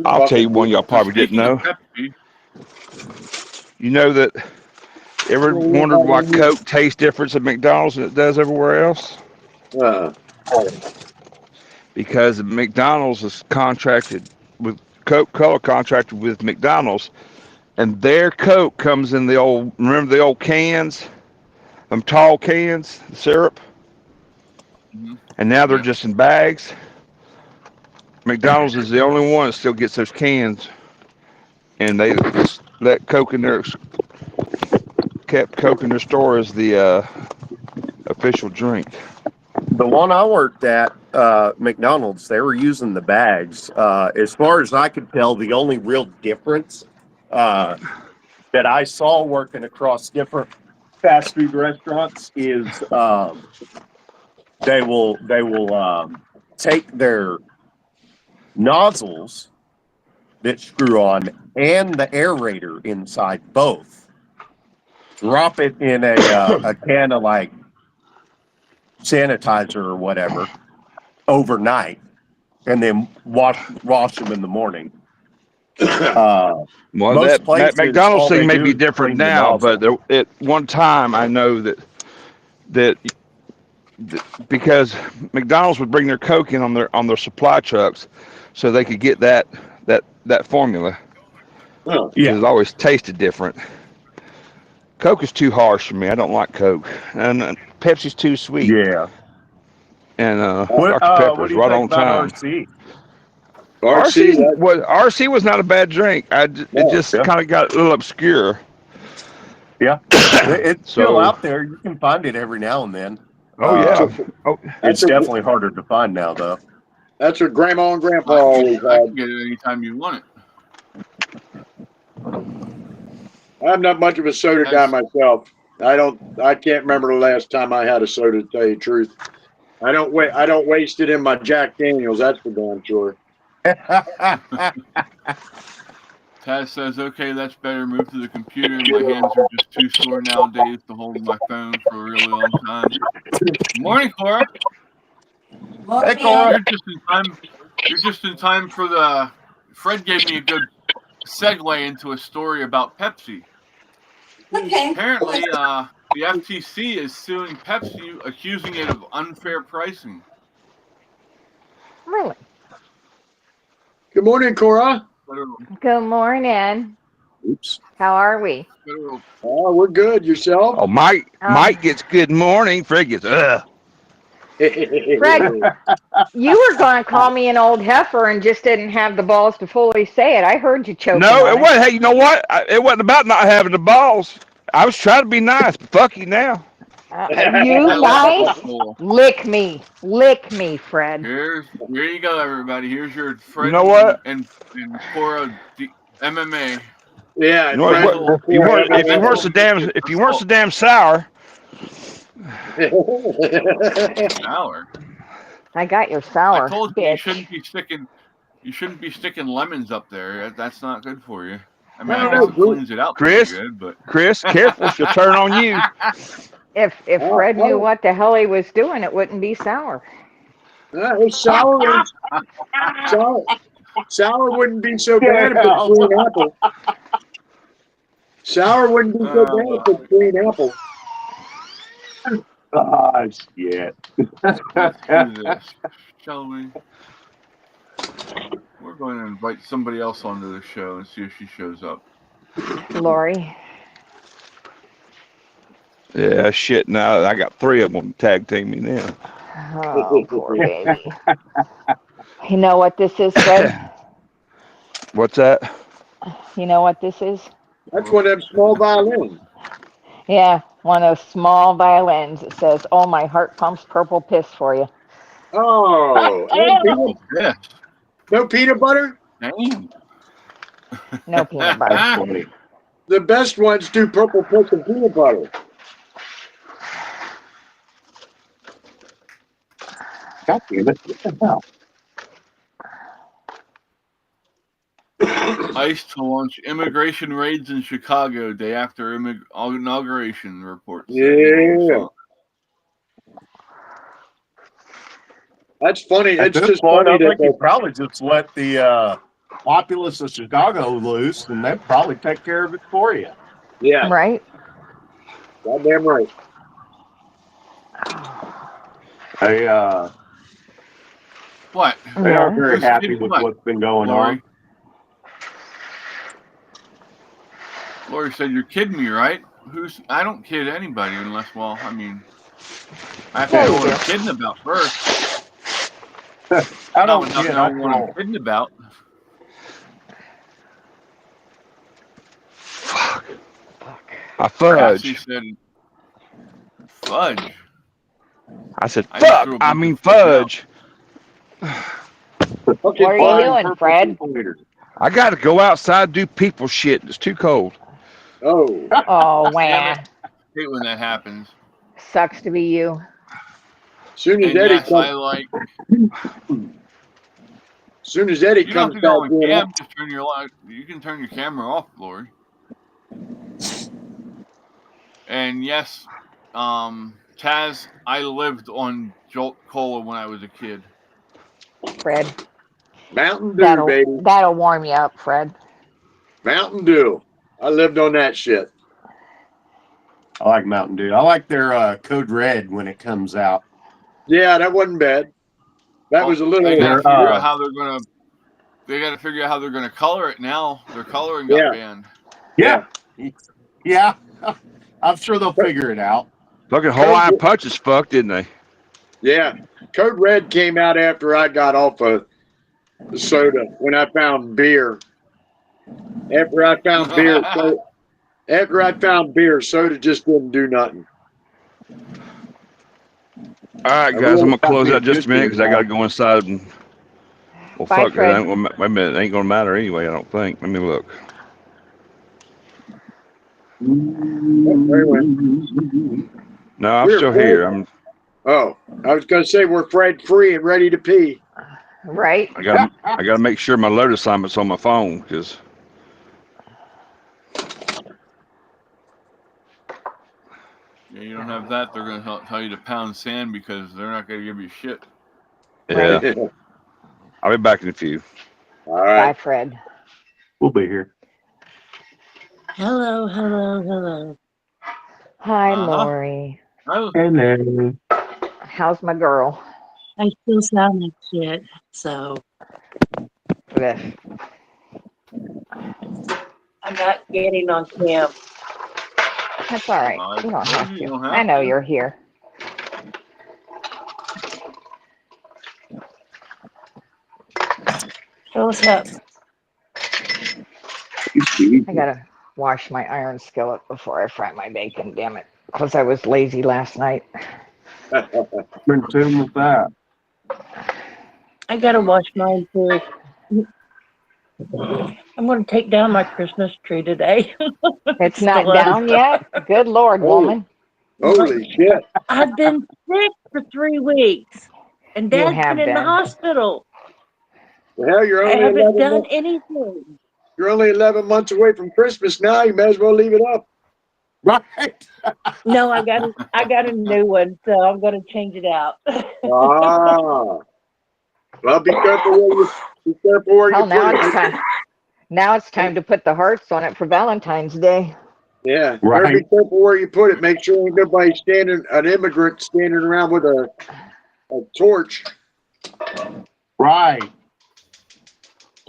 I'll tell you one y'all probably didn't know. Pepsi, You know that ever wondered why Coke tastes different at McDonald's than it does everywhere else? Because McDonald's is contracted with Coca-Cola, contracted with McDonald's, and their Coke comes in the old cans, them tall cans, the syrup, and now they're just in bags. McDonald's is the only one that still gets those cans, and they let Coke in their kept Coke in their store as the official drink. The one I worked at, McDonald's, they were using the bags. As far as I could tell, the only real difference that I saw working across different fast food restaurants is they will take their nozzles that screw on and the aerator inside both, drop it in a can of like sanitizer or whatever overnight, and then wash them in the morning. Well, that McDonald's thing may be different now, but at one time I know that because McDonald's would bring their Coke in on their supply trucks, so they could get that formula. Yeah, it always tasted different. Coke is too harsh for me. I don't like Coke, and Pepsi's too sweet. Yeah. And Dr. Pepper's right on time. RC was not a bad drink. It just kind of got a little obscure. Yeah, it's still out there. You can find it every now and then. It's definitely harder to find now, though. That's what Grandma and Grandpa always I had. can get it anytime you want it. I'm not much of a soda guy myself. I can't remember the last time I had a soda, to tell you the truth. I don't waste it in my Jack Daniels, that's for damn sure. Taz says, okay, that's better. Move to the computer. My hands are just too sore nowadays to hold my phone for a really long time. Good morning, Cora. Hey, Cora. You're just in time for the... Fred gave me a good segue into a story about Pepsi. Okay. Apparently, the FTC is suing Pepsi, accusing it of unfair pricing. Really? Good morning, Cora. Good morning. Oops. How are we? Oh, we're good. Yourself? Oh, Mike gets good morning. Fred gets Fred, you were going to call me an old heifer and just didn't have the balls to fully say it. I heard you choking No, on it wasn't. Hey, you know what? It wasn't about not having the balls. I was trying to be nice, but fuck you now. You That was nice? cool. Lick me, Fred. Here you go, everybody. Here's your Fred You know what? and Cora MMA. Yeah. You know what? If you weren't so damn sour. Sour. I got your sour. I told you bitch. you shouldn't be sticking lemons up there. That's not good for you. I mean, No, I guess it no, cleans it out Chris? pretty good, but Chris, careful, she'll turn on you. If Fred knew what the hell he was doing, it wouldn't be sour. Sour wouldn't be so bad if it's green apple. Sour wouldn't be so bad if it's green apple. Oh, shit. let's do this, shall we? We're going to invite somebody else onto the show and see if she shows up. Lori. Yeah, shit. Now I got 3 of them tag team me now. Oh, poor baby. You know what this is, Fred? What's that? You know what this is? That's one of them small violins. Yeah, one of those small violins. It says, "Oh, my heart pumps purple piss for you." Oh, Yeah. no peanut butter? Damn. No peanut butter. Funny. The best ones do purple piss and peanut butter. God damn it. What the hell? ICE to launch immigration raids in Chicago day after inauguration, reports. Yeah. That's funny. At It's this just point, funny I think that you probably just let the populace of Chicago loose, and they'd probably take care of it for you. yeah, Right? goddamn right. What? They Yeah. are very Who's happy kidding with what, what's been going Lori? on. Lori said, "You're kidding me, right?" I don't kid anybody unless, well, I mean, I have to Yeah, know you what do. I'm kidding about first. I Not don't without kid. knowing what I'm I kidding about. Fuck. I fudge. Cassie said, "Fudge." I said, I just fuck. threw a I bunch mean, of fudge fudge. What are you doing, Fred? I got to go outside and do people shit. It's too cold. Oh, Oh, Damn wah. it. Hate when that happens. Sucks to be you. soon as And Eddie yes, I comes, like. soon as Eddie You don't have comes to back go on in, cam. Just turn your light. You can turn your camera off, Lori. And yes, Taz, I lived on Jolt Cola when I was a kid. Fred. Mountain Dew, baby, That'll warm you up, Fred. Mountain Dew. I lived on that shit. I like Mountain Dew. I like their Code Red when it comes out. Yeah, that wasn't bad. That was a They little. got to figure out how they're gonna. They got to figure out how they're gonna color it now. Their coloring got banned. Yeah. Yeah. I'm sure they'll figure it out. Fucking Hawaiian Punch is fucked, didn't they? Yeah, Code Red came out after I got off of the soda when I found beer. After I found beer, soda just didn't do nothing. All right, guys, I'm going to close out just a minute because I got to go inside and. Well, Bye, fuck it. Fred. Wait a minute. It ain't going to matter anyway, I don't think. Let me look. No, I'm still here. Oh, I was going to say we're Fred free and ready to pee. Right? I gotta make sure my load assignment's on my phone because. Yeah, you don't have that. They're gonna tell you to pound sand because they're not gonna give you shit. Yeah, I'll be back in a few. All Bye, right. Fred. We'll be here. Hello. Hi, Uh-huh. Lori. Hello. How's my girl? I still sound like shit, so This. I'm not getting on camp. That's all right. You don't have You to. don't have I know to. you're here. Fill us up. I gotta wash my iron skillet before I fry my bacon, damn it. Because I was lazy last night. In tune with that. I gotta wash mine too. I'm gonna take down my Christmas tree today. It's not Still up. down yet? Good Lord, Oh. woman. Holy shit. I've been sick for 3 weeks, and You Dad's have been in the been. hospital. Well, you're I only haven't 11 done months, anything. you're only 11 months away from Christmas now. You may as well leave it up. Right. No, I got a new one, so I'm gonna change it out. Ah. Well, be careful where Hell, you now put it's it. time. Now it's time to put the hearts on it for Valentine's Day. Yeah. Better Right. be careful where you put it. Make sure ain't nobody an immigrant standing around with a torch. Right.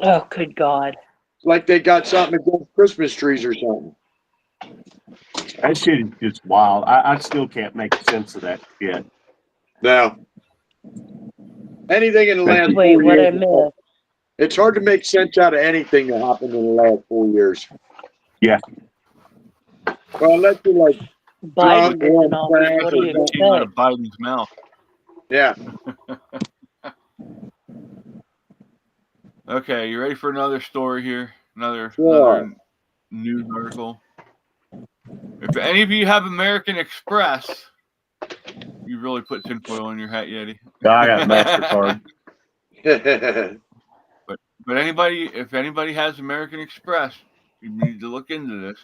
Oh, good God. It's like they got something against Christmas trees or something. That shit is just wild. I still can't make sense of that shit. Now, anything in the last Wait, 4 what I years, missed? it's hard to make sense out of anything that happened in the last 4 years. Yeah. Well, unless you're like, Biden Drunk, isn't all crash, what do you That came out expect? of Biden's mouth. yeah, Okay, you ready for another story here? Another news article. If any of you have American Express, you really put tinfoil in your hat, Yeti. I got MasterCard. But if anybody has American Express, you need to look into this.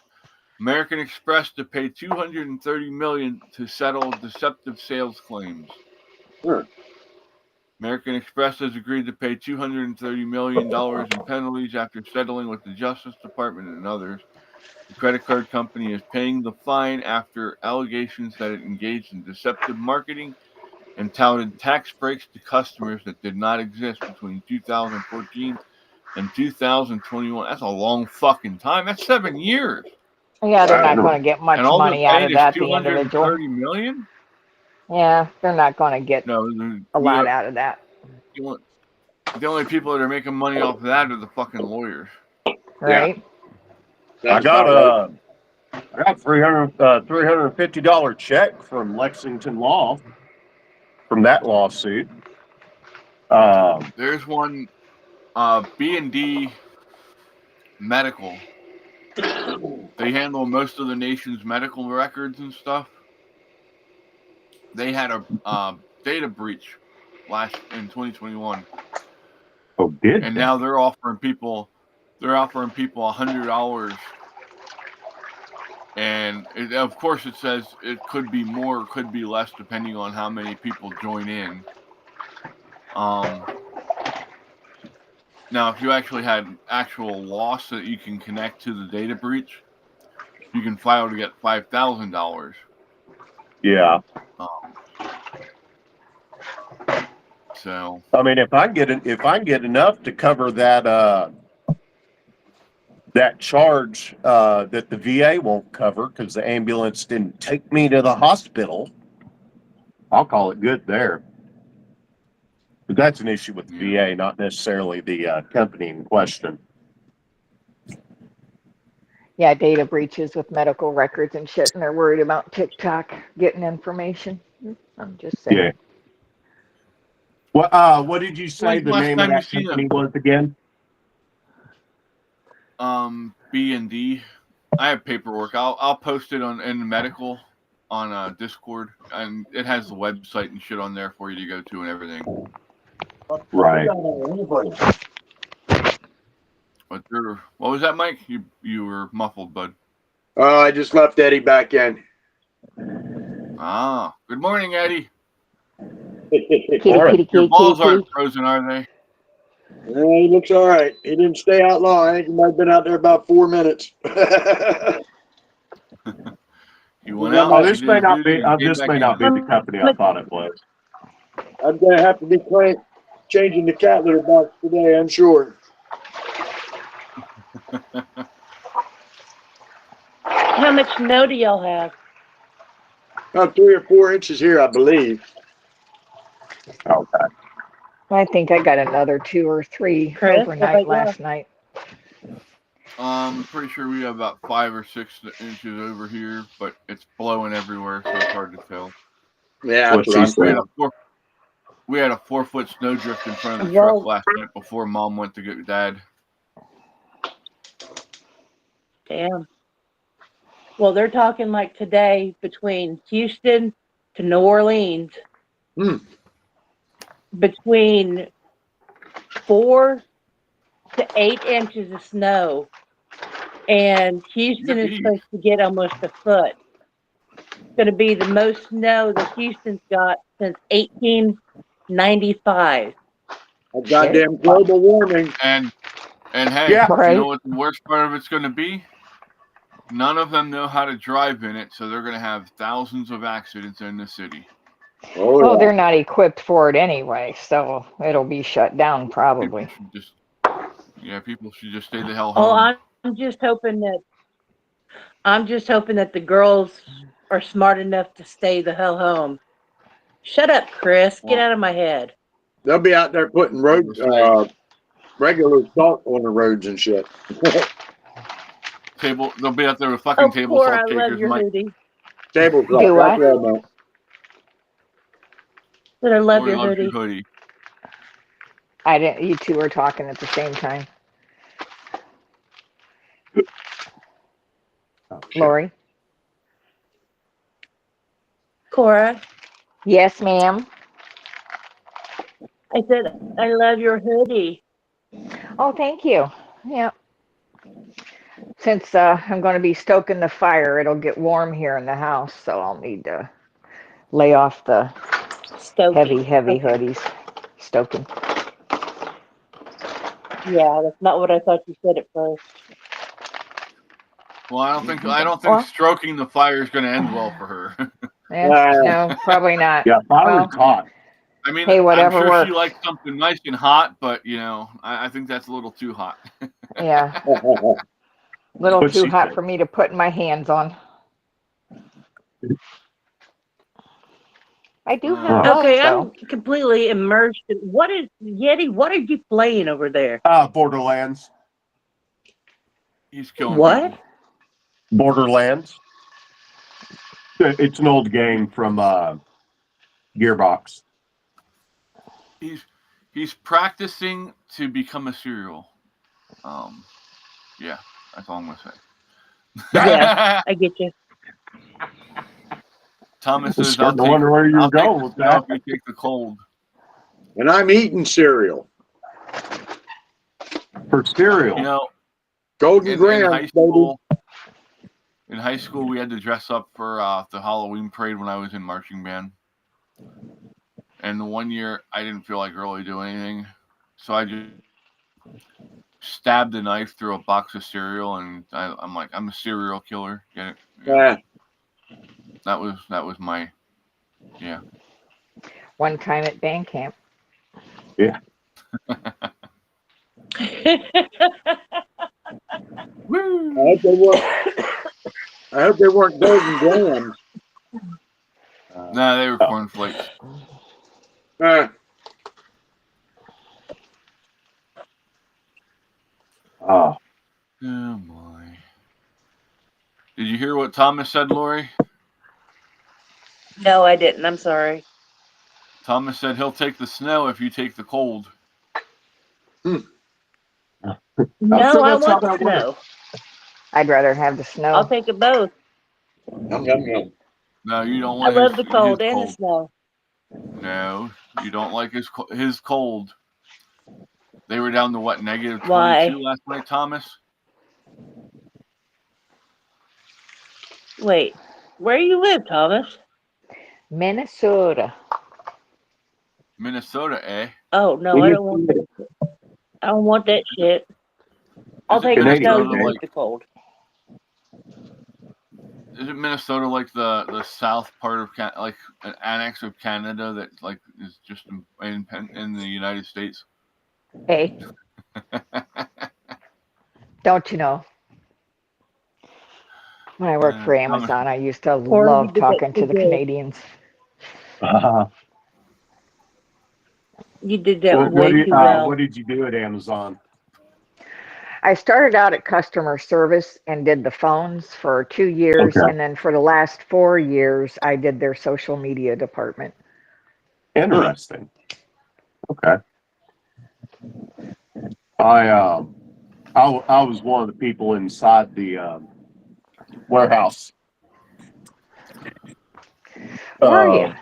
American Express to pay $230 million to settle deceptive sales claims. Sure. American Express has agreed to pay $230 million in penalties after settling with the Justice Department and others. The credit card company is paying the fine after allegations that it engaged in deceptive marketing and touted tax breaks to customers that did not exist between 2014 and 2021. That's a long fucking time. That's 7 years. Yeah, they're not going to get much And all money they're out paying of is that, the individual. $230 million? Yeah, they're not going to get No, a lot out of that. the only people that are making money off of that are the fucking lawyers. Right? I got a $350 check from Lexington Law from that lawsuit. There's one, B&D Medical. They handle most of the nation's medical records and stuff. They had a data breach in 2021. Oh, did And they? now they're offering people $100, and of course it says it could be more, it could be less, depending on how many people join in. Now, if you actually had actual loss that you can connect to the data breach, you can file to get $5,000. Yeah. So I mean, if I can get enough to cover that that charge that the VA won't cover because the ambulance didn't take me to the hospital, I'll call it good there. But that's an issue with the VA, not necessarily the company in question. Yeah, data breaches with medical records and shit, and they're worried about TikTok getting information. I'm just saying. Yeah. What did you say When's the last name of time you that seen company was again? B&D. I have paperwork. I'll post it in the medical on Discord, and it has the website and shit on there for you to go to and everything. Right. But what was that, Mike? You were muffled, bud. Oh, I just left Eddie back in. Ah, good morning, Eddie. Kitty, Your balls kitty. aren't frozen, are they? Yeah, he looks all right. He didn't stay out long. I think he might have been out there about 4 minutes. You went out. Oh, this may not be the company I thought it was. I'm going to have to be changing the cat litter box today, I'm sure. How much snow do y'all have? About 3 or 4 inches here, I believe. Okay. I think I got another 2 or 3 Chris, overnight what about last night. Pretty sure we have about 5 or 6 inches over here, but it's blowing everywhere, so it's hard to tell. Yeah, What that's she what I'm We said. had we had a 4-foot snowdrift in front of the Well- truck last night before Mom went to get Dad. Damn. Well, they're talking like today between Houston to New Orleans, Hmm. between 4 to 8 inches of snow, and Houston is Yippee. supposed to get almost a foot. It's going to be the most snow that Houston's got since 1895. That goddamn global warming. And hey, Yeah. you Right. know what the worst part of it's going to be? None of them know how to drive in it, so they're going to have thousands of accidents in the city. Oh, Well, yeah. they're not equipped for it anyway, so it'll be shut down probably. People should just stay the hell Oh, home. I'm just hoping that the girls are smart enough to stay the hell home. Shut up, Chris. Get out of my head. They'll be out there putting regular salt on the roads and shit. They'll be out there with fucking Oh, table Cora, I salt love shakers. your Mike. hoodie. Tabletop. Do That's what? what I meant. But I love Lori your loves hoodie. hoodie. I didn't. You two were talking at the same time. Oh, shit. Lori. Cora, Yes, ma'am. I said I love your hoodie. Oh, thank you. Yeah. Since I'm going to be stoking the fire, it'll get warm here in the house, so I'll need to lay off the Stoking. heavy Okay. hoodies. Stoking. Yeah, that's not what I thought you said at first. Well, I don't think Well- stroking the fire is going to end well for her. Yeah, no, probably not. Yeah, fire Well, is hot. I mean, Hey, whatever I'm sure works. she likes something nice and hot, but I think that's a little too hot. Yeah, a little What'd too she hot say? for me to put my hands on. I do have gloves, Okay, though. I'm completely immersed in what is Yeti? What are you playing over there? Borderlands. He's killing What? people. Borderlands. It's an old game from Gearbox. He's practicing to become a serial. Yeah, that's all I'm gonna say. Yeah, I get you. Thomas I'm says, starting to wonder where you're going with Now that. if you take the cold. And I'm eating cereal. For cereal. Golden In Graham, high baby. school, we had to dress up for the Halloween parade when I was in marching band. And the one year I didn't feel like really doing anything, so I just stabbed a knife through a box of cereal, and I'm like, I'm a serial killer. Get it? Yeah. That was my One time at band camp. Yeah. Woo! I hope they weren't Golden Grahams. No, they were cornflakes. Oh, Oh boy! Did you hear what Thomas said, Lori? No, I didn't. I'm sorry. Thomas said he'll take the snow if you take the cold. No, sure I that's how want that snow. I'd rather have the snow. I'll take it both. Yum, yum, yum. No, you don't I like love the his cold and the cold. snow. No, you don't like his cold. They were down to what, -22 Why? last night, Thomas? Wait, where you live, Thomas? Minnesota. Minnesota, eh? Oh no, I don't want that. I don't want that shit. I'll Is it take the Canadian, snow. Minnesota You like- take the cold. Is it Minnesota like the south part of like an annex of Canada that like is just in the United States? Hey, Don't you know? When I worked for Thomas, Amazon, I used to Or love you did talking that to the today. Canadians. You did that way too What well. did you do at Amazon? I started out at customer service and did the phones for 2 years, Okay. and then for the last 4 years, I did their social media department. Interesting. Okay. I was one of the people inside the warehouse. Where are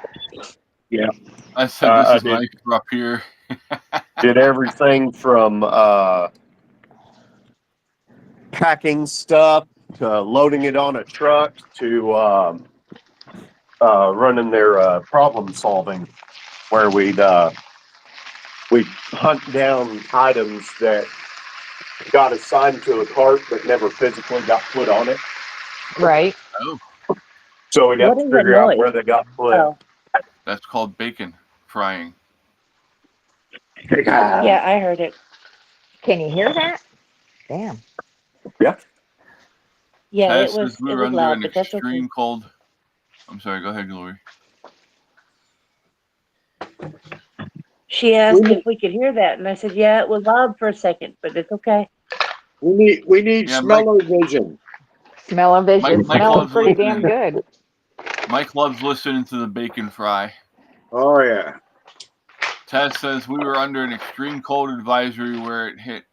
you? I said this I is nice up here. did everything from packing stuff to loading it on a truck to running their problem solving, where we'd hunt down items that got assigned to a cart but never physically got put on it. Right. Oh, So we'd have What to is that figure out noise? where they got put. Oh, that's called bacon frying. yeah, I heard it. Can you hear that? Damn. Yeah, Taz it was says we it were was under loud, an but that's okay. extreme cold. I'm sorry. Go ahead, Glory. She asked if we could hear that, and I said, yeah, it was loud for a second, but it's okay. We need Yeah, Mike. smell-o-vision. Smell-o-vision Mike smells loves pretty damn listening. good. Mike loves listening to the bacon fry. Oh yeah. Taz says we were under an extreme cold advisory where it hit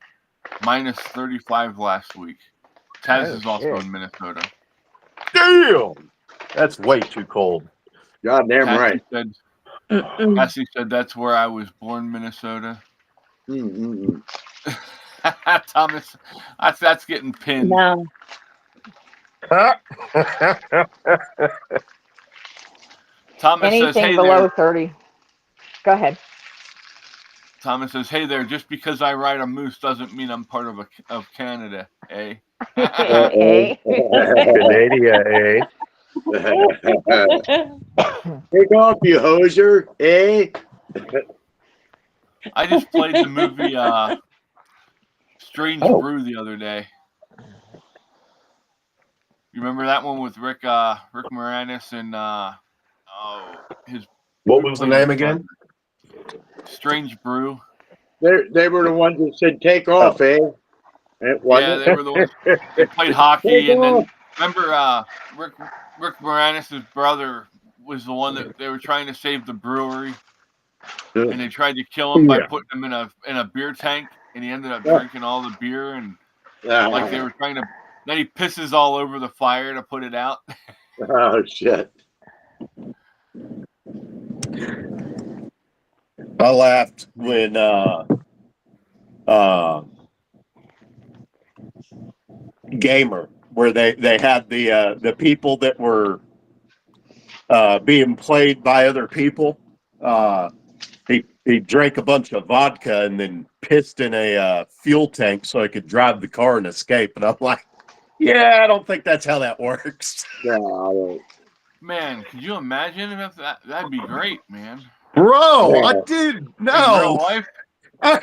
minus 35 last week. Taz Oh, is also shit. in Minnesota. Damn! That's way too cold. God damn right. Cassie said that's where I was born, Minnesota. Mm-mm-mm. Thomas, that's getting pinned. No, Thomas says, Anything hey below there. 30. Go ahead. Thomas says, hey there, just because I ride a moose doesn't mean I'm part of Canada, eh? Eh? Canada, eh? Take off, you hoser, eh? I just played the movie Strange Oh. Brew the other day. You remember that one with Rick Moranis and his. What was the name again? Strange Brew. They were the ones that said take off, eh? It wasn't. Yeah, they were the ones. They played hockey, Take and then off. remember Rick Moranis' brother was the one that they were trying to save the brewery, and they tried to kill him by Yeah. putting him in a beer tank, and he ended up drinking all the beer, and like they were trying to. Then he pisses all over the fire to put it out. Oh shit. I laughed when Gamer, where they had the people that were being played by other people. He drank a bunch of vodka and then pissed in a fuel tank so he could drive the car and escape. And I'm like, yeah, I don't think that's how that works. No, Man, could you imagine if that'd be great, man. Bro, Yeah. I did In real no. life,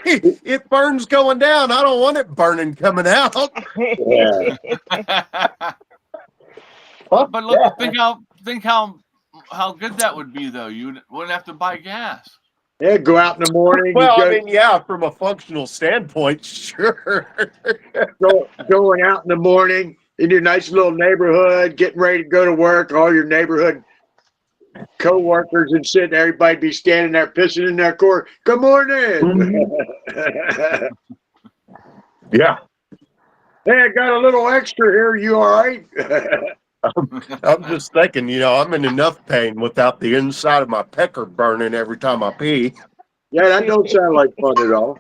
It burns going down. I don't want it burning coming out. yeah. but look, think how good that would be though. You wouldn't have to buy gas. Yeah, go out in the morning. Well, you I mean, yeah, from a functional standpoint, sure. going out in the morning in your nice little neighborhood, getting ready to go to work. All your neighborhood co-workers and shit, everybody be standing there pissing in their car. Good morning. Yeah. Hey, I got a little extra here. You all right? I'm just thinking, I'm in enough pain without the inside of my pecker burning every time I pee. Yeah, that don't sound like fun at all.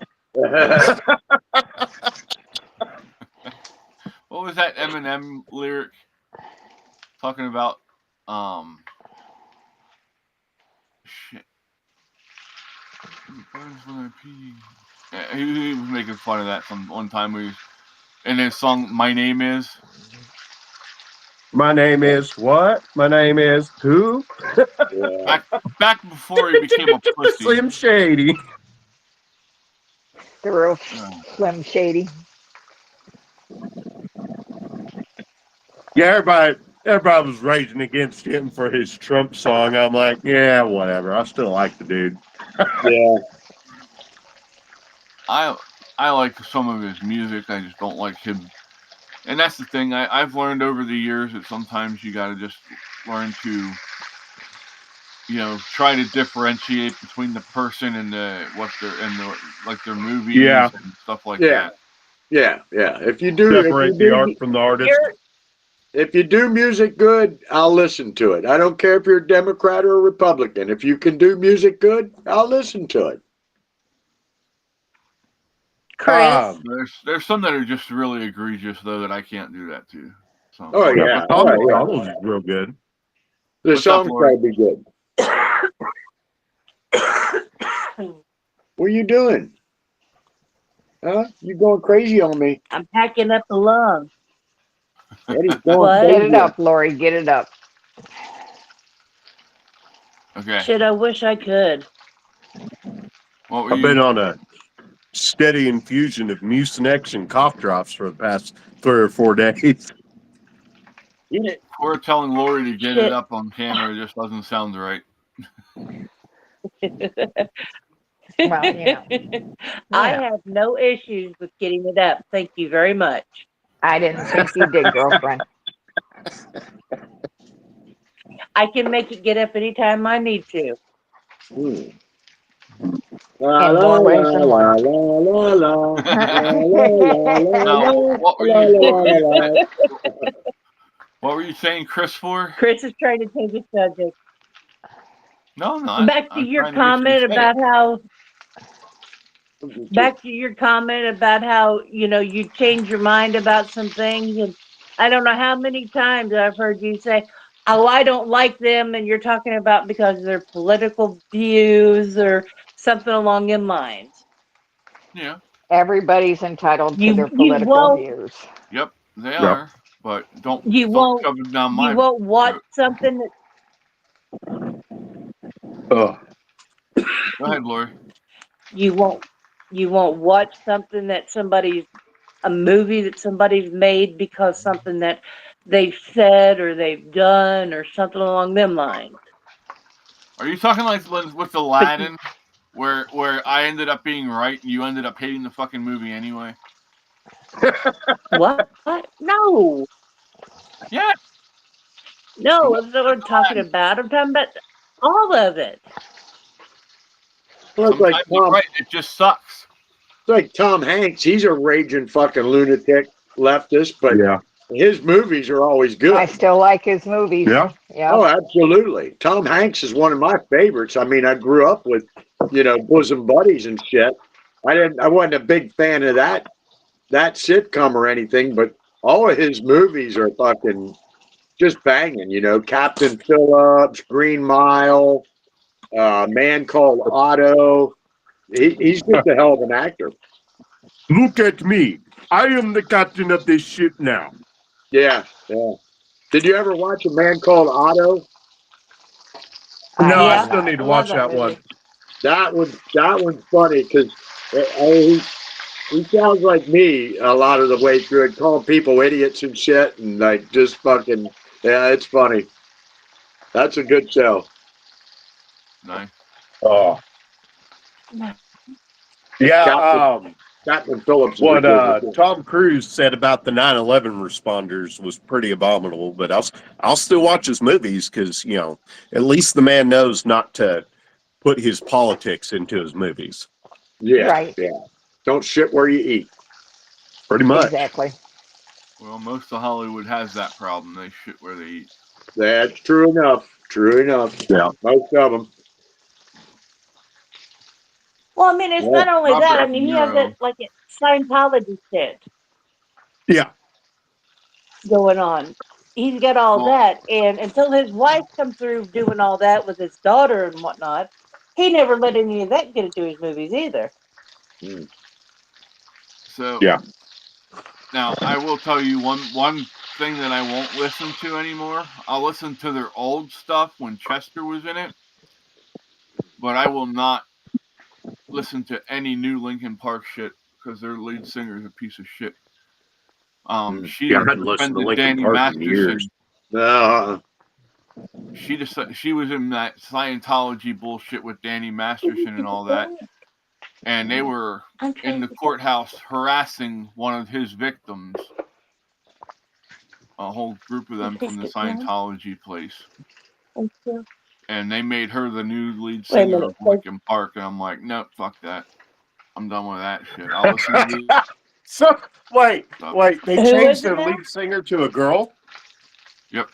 What was that Eminem lyric talking about? Shit. It burns when I pee. Yeah, he was making fun of that one time. In his song "My Name Is." My name is what? My name is who? Yeah. Back before he became a pussy. Slim Shady. The real Slim Shady. Yeah, everybody was raging against him for his Trump song. I'm like, yeah, whatever. I still like the dude. Yeah. I like some of his music. I just don't like him. And that's the thing. I've learned over the years that sometimes you got to just learn to, try to differentiate between the person and their movies Yeah. and stuff like Yeah. that. Yeah. Yeah. If you do Separate the art from the artist. if you do music good, I'll listen to it. I don't care if you're a Democrat or a Republican. If you can do music good, I'll listen to it. Chris, There's some that are just really egregious though that I can't do that to. So Oh yeah. Tom Oh, yeah. McDonald's is real good. The What's up, song's Lori? gotta be good. What are you doing? Huh? You going crazy on me? I'm packing up the lung. Eddie's going What? Get crazy. it up, Lori. Get it up. Okay. Shit, I wish I could. What were I've been you? on a steady infusion of Mucinex and cough drops for the past 3 or 4 days. We're telling Lori to get Shit. it up on camera. It just doesn't sound right. Well, yeah. I Yeah. have no issues with getting it up. Thank you very much. I didn't think you did, girlfriend. I can make it get up anytime I need to. Hmm. La, In la, more ways la, than la, one. la, la, la. Now, what were La, you? la, la, la. What were you saying, Chris? For? Chris is trying to change the subject. No, I'm not. Back to I'm your trying to get you to comment say it. about how. Back to your comment about how you change your mind about some things, and I don't know how many times I've heard you say, "Oh, I don't like them," and you're talking about because of their political views or something along them lines. Yeah. Everybody's entitled to You their you political won't views. Yep. They Yep. are. But don't you won't shove it down you my. won't watch throat. something that Oh, Go ahead, Lori. you won't watch something that a movie that somebody's made because something that they've said or they've done or something along them lines. Are you talking like with Aladdin, where I ended up being right and you ended up hating the fucking movie anyway? What? No. Yeah. No, that's not what I'm talking about. I'm talking about all of it. Well, Sometimes you're right. It just sucks. It's like Tom Hanks. He's a raging fucking lunatic leftist, but yeah. his movies are always good. I still like his movies. Yeah. Yeah. Oh, absolutely. Tom Hanks is one of my favorites. I mean, I grew up with, bosom buddies and shit. I wasn't a big fan of that sitcom or anything, but all of his movies are fucking just banging, Captain Phillips, Green Mile, Man Called Otto. He's just a hell of an actor. Look at me. I am the captain of this ship now. Yeah, yeah. Did you ever watch A Man Called Otto? No, I Yeah. still need to I watch love that that one. movie. That one's funny because he sounds like me a lot of the way through it, calling people idiots and shit, and like just fucking it's funny. That's a good show. Nice. Oh. Yeah. Captain Phillips. Is What a good Tom Cruise said about the 9/11 responders was pretty abominable, but I'll still watch his movies because at least the man knows not to put his politics into his movies. Yeah, Right. yeah. Don't shit where you eat. Pretty much. Exactly. Well, most of Hollywood has that problem. They shit where they eat. That's true enough. True enough. Yeah. Most of them. Well, I mean, it's Yeah. not only that. I Robert mean, De he has Niro. it like a Scientology shit Yeah. going on. He's got all Well- that, and until his wife come through doing all that with his daughter and whatnot, he never let any of that get into his movies either. So Yeah. now I will tell you one thing that I won't listen to anymore. I'll listen to their old stuff when Chester was in it, but I will not listen to any new Linkin Park shit because their lead singer is a piece of shit. She Yeah, I hadn't listened to defended Linkin Danny Park in Masterson. years. No, She was in that Scientology bullshit with Danny Masterson and all that, and they were in the courthouse harassing one of his victims. A whole group of them from the Scientology place. Thank you. And they made her the new lead Wait a singer minute. of Linkin Park, and I'm like, nope, fuck that. I'm done with that shit. I'll listen to this. So wait, they Who changed is it their now? lead singer to a girl? Yep.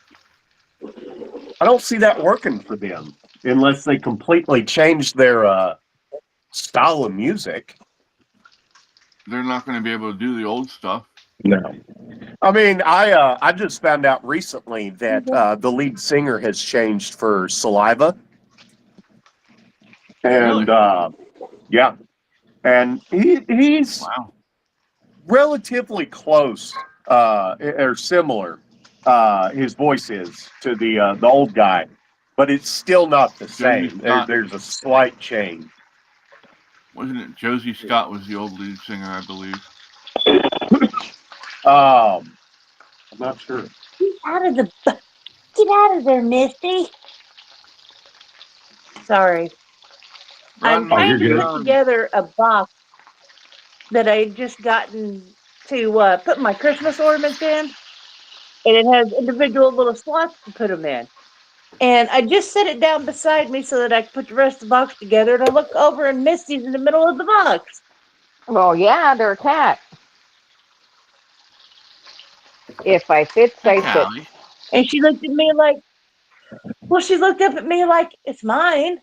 I don't see that working for them unless they completely change their style of music. They're not going to be able to do the old stuff. No. I mean, I just found out recently that the lead singer has changed for Saliva. And yeah. And he's Wow. relatively close or similar. His voice is to the old guy, but it's still not the same. There's a slight change. Wasn't it Josie Scott was the old lead singer, I believe? I'm not sure. Get out of there, Misty. Sorry. I'm Oh, trying you're to good. put together a box that I had just gotten to put my Christmas ornaments in. And it has individual little slots to put them in. And I just set it down beside me so that I could put the rest of the box together. And I look over and Misty's in the middle of the box. Well, yeah, they're a cat. If I fit, I fit. Callie. And she looked at me like, well, she looked up at me like, it's mine.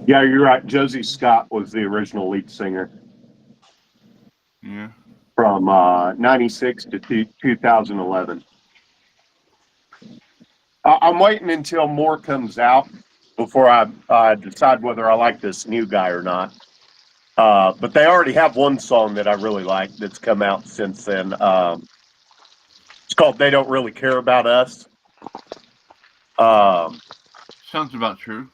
Yeah, you're right. Josie Scott was the original lead singer Yeah. from 96 to 2011. I'm waiting until more comes out before I decide whether I like this new guy or not. But they already have one song that I really like that's come out since then. It's called They Don't Really Care About Us. Sounds about true.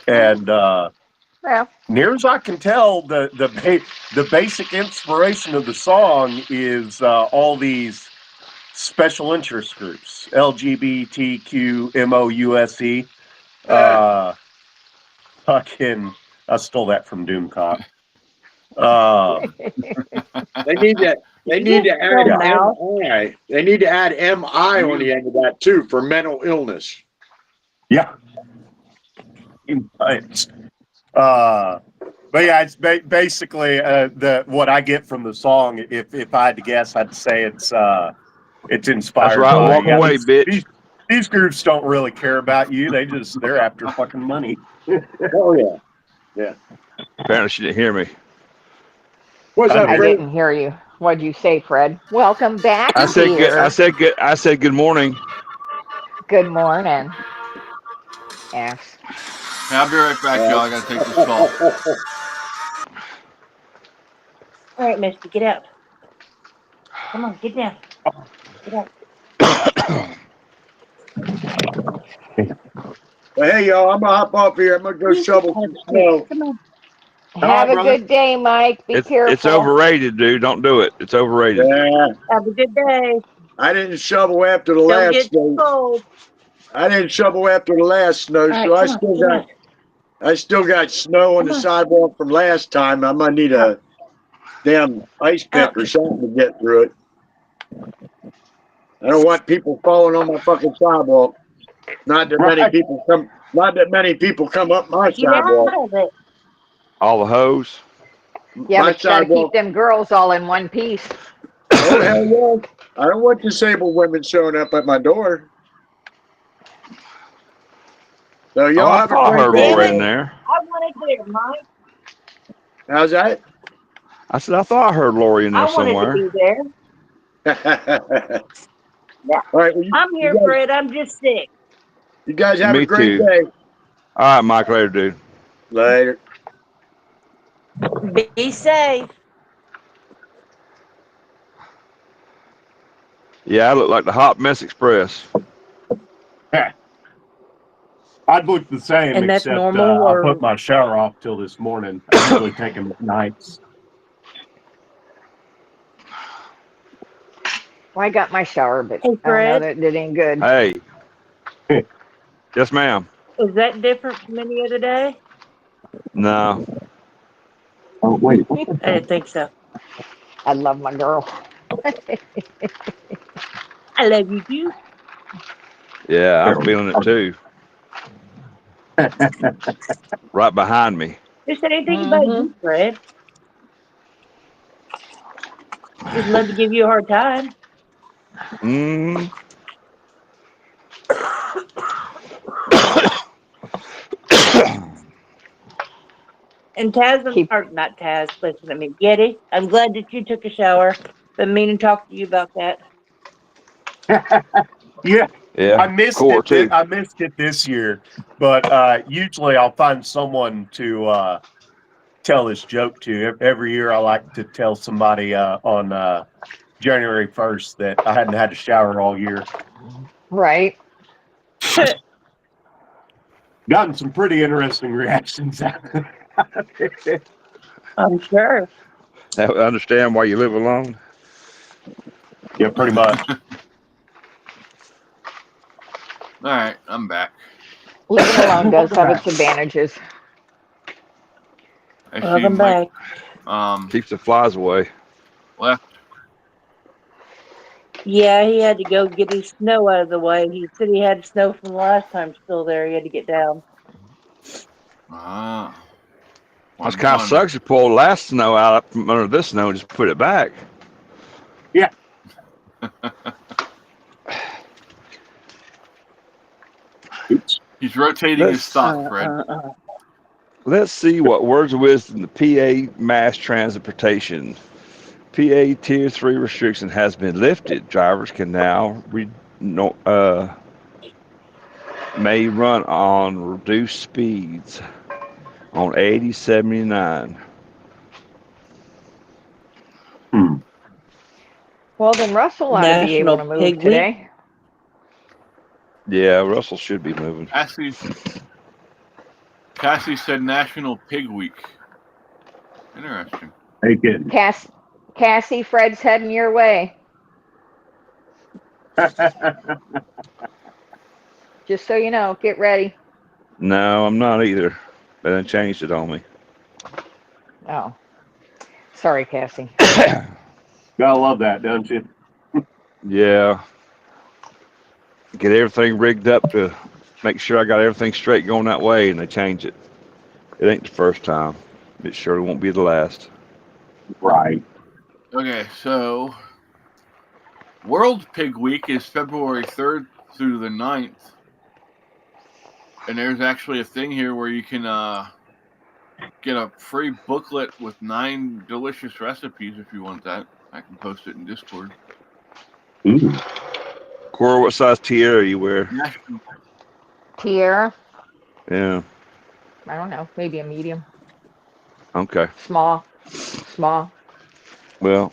And Yeah. near as I can tell, the basic inspiration of the song is all these special interest groups, LGBTQ, MOUSE. I stole that from Doomcock. they need to. They need to add MI. They need to add MI on the end of that too for mental illness. Yeah. But yeah, it's basically what I get from the song. If I had to guess, I'd say it's inspired. That's right. by, Walk away, bitch. These groups don't really care about you. They're after fucking money. Oh yeah. Apparently, she didn't hear me. What's up, I Fred? didn't hear you. What'd you say, Fred? Welcome back. I said good. dear. I said good morning. Good morning. Yes. Hey, I'll be right back, y'all. I gotta take this call. All right, Misty, get out. Come on, get down. Get out. Well, hey, y'all, I'm gonna hop off here. I'm gonna go shovel some snow. Come on. Have a brother. good day, Mike. Be careful. It's overrated, dude. Don't do it. It's overrated. Yeah, Have a good day. I didn't shovel after the Don't last get snow. cold. I didn't shovel after the last snow, All right, so I come on, I still got snow on the Come on. sidewalk from last time. I might need a damn ice pick or something to get through it. I don't want people falling on my fucking sidewalk. Not that many Right. people come. Not that many people come up my Get out sidewalk. of it. All the hoes. Yeah, My but you gotta sidewalk. keep them girls all in one piece. Oh hell yeah! I don't want disabled women showing up at my door. So y'all I have a saw her great Lori day. in there. I want it there, Mike. How's that? I said I thought I heard Lori in I there wanted somewhere. to be there. All right, well, I'm here, you guys, Fred. I'm just sick. you guys have Me a great too. day. All right, Mike. Later, dude. Later. Be safe. Yeah, I look like the Hot Mess Express. I'd look the same, And that's except normal, I or- put my shower off till this morning. I usually take them at nights. Well, I got my shower, but Hey, I don't know Fred. that it ain't good. Hey. Yes, ma'am. Is that different from any other day? No. Oh, wait. I didn't think so. I love my girl. I love you too. Yeah, I'm feeling it too. Right behind me. Just anything about you, Fred. Just love to give you a hard time. Mm. And Taz, Keep- or not Taz, listen to me. Getty, I'm glad that you took a shower. Been meaning to talk to you about that. Yeah, Yeah. I missed Core it. too. I missed it this year, but usually I'll find someone to tell this joke to. Every year I like to tell somebody on January 1st that I hadn't had a shower all year. Right. Gotten some pretty interesting reactions out of it. I'm sure. I understand why you live alone. Yeah, pretty much. All right, I'm back. Living alone does have its advantages. I see Welcome Mike back. Keeps the flies away. left. Yeah, he had to go get his snow out of the way. He said he had snow from the last time still there. He had to get down. Ah. That's kind of sucks to pull last snow out from under this snow and just put it back. Yeah. He's rotating his stock, Fred. Let's see what words of wisdom the PA mass transportation. PA Tier 3 restriction has been lifted. Drivers can now may run on reduced speeds on 80, 79. Well, then Russell ought to be able to National move Pig Week. today. Yeah, Russell should be moving. Cassie said National Pig Week. Interesting. Hey, kid. Cassie, Fred's heading your way. Just so you know, get ready. No, I'm not either. They done changed it on me. Oh, sorry, Cassie. Gotta love that, don't you? Yeah. Get everything rigged up to make sure I got everything straight going that way, and they change it. It ain't the first time. It surely won't be the last. Right. Okay, so World Pig Week is February 3rd through the 9th. And there's actually a thing here where you can get a free booklet with 9 delicious recipes if you want that. I can post it in Discord. Ooh. Cora, what size tiara you wear? Tiara? Yeah. I don't know. Maybe a medium. Okay. Small. Well,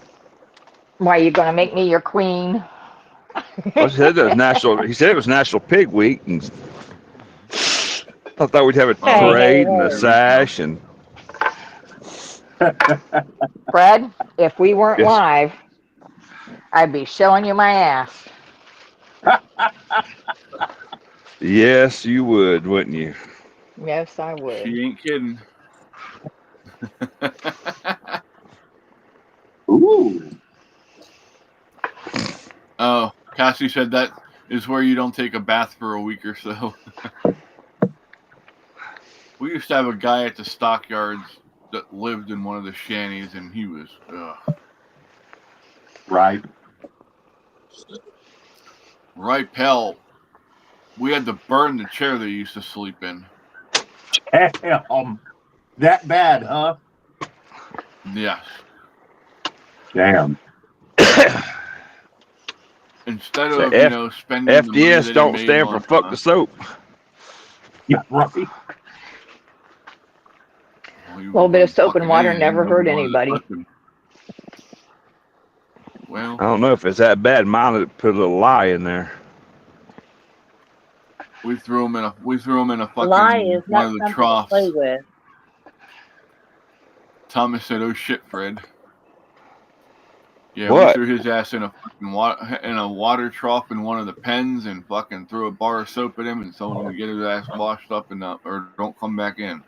Why, you going to make me your queen? he said it was National Pig Week, and I thought we'd have a Hey, parade hey, and a hey. sash, and Fred, if we weren't Yes. live, I'd be showing you my ass. yes, you would, wouldn't you? Yes, I would. She ain't kidding. Ooh. Oh, Cassie said that is where you don't take a bath for a week or so. We used to have a guy at the stockyards that lived in one of the shanties, and he was, Right. right, pal. We had to burn the chair they used to sleep in. Damn. That bad, huh? Yes. Damn. Instead So of, spending the money that FDS he don't made stand for on, fuck the soap. Yeah, right. A little bit of soap and water never hurt anybody. Well, I don't know if it's that bad. Mine would put a little lie in there. we threw him in a fucking Lie is one not of the something to troughs. play with. Thomas said, "Oh shit, Fred." Yeah, we What? threw his ass in a fucking water trough in one of the pens and fucking threw a bar of soap at him and told him to get his ass washed up and or don't come back in.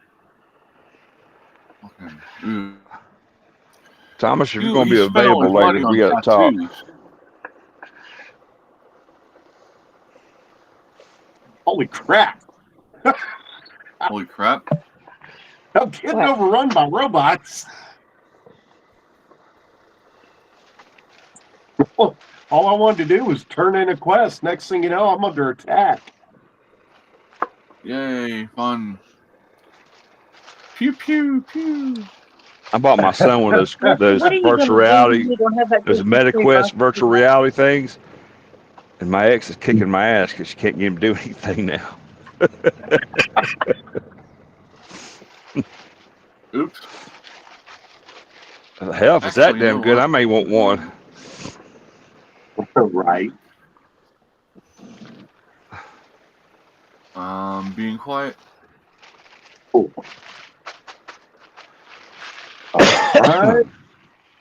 Fucking, ew. Thomas, if you're He going to be spent all his available money later, on we got to talk. tattoos. Holy crap. Holy crap! I'm getting What? overrun by robots. All I wanted to do was turn in a quest. Next thing you know, I'm under attack. Yay, fun! Pew pew pew. I bought my son one of those What are you gonna virtual do reality, when you don't have that those Christmas tree MetaQuest box? virtual reality things, and my ex is kicking my ass because she can't get him to do anything now. Oops. Hell, if it's that Actually, you damn know good, what? I may want one. Right. Being quiet. All right.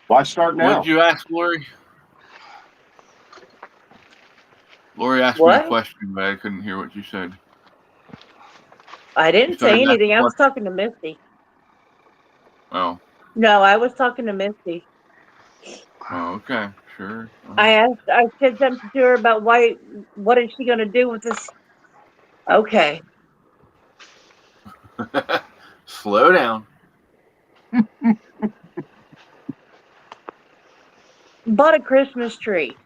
Why start What now? did you ask, Lori? Lori asked me What? a question, but I couldn't hear what you said. I You didn't started say anything. asking I was talking to Misty. Oh, No, I was talking to Misty. okay, sure. I said something to her about what is she going to do with this? Okay. Slow down. Bought a Christmas tree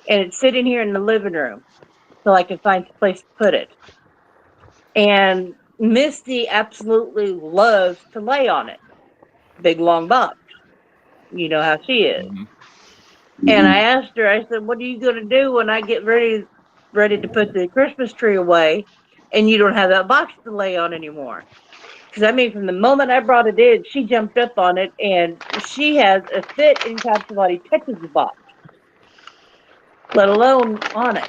and it's sitting here in the living room so I can find a place to put it. And Misty absolutely loves to lay on it. Big long box. You know how she is. Mhm. And I asked her, I said, what are you going to do when I get ready to put the Christmas tree away and you don't have that box to lay on anymore? Because, I mean, from the moment I brought it in, she jumped up on it and she has a fit anytime somebody touches the box, let alone Onyx.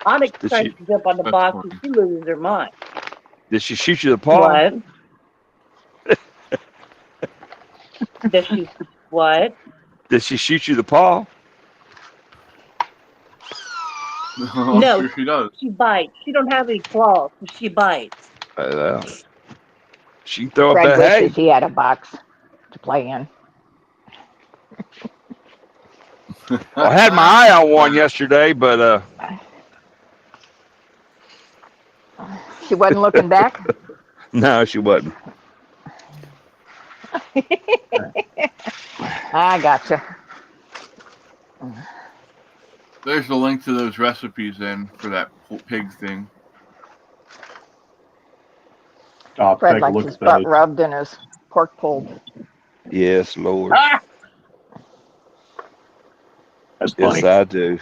Onyx Did tries she to jump on the That's box funny. and she loses her mind. shoot you the paw? What? Does she, what? Did she shoot you the paw? I'm No. sure she does. She bites. She don't have any claws, so she bites. She can throw up Fred that hay. wishes he had a box to play in. I had my eye on one yesterday, but She wasn't looking back. no, she wasn't. I gotcha. There's the link to those recipes then for that pig thing. I'll Fred take a likes look his at butt those. rubbed and his pork pulled. Yes, Lord. Ah! That's funny. Yes, I do.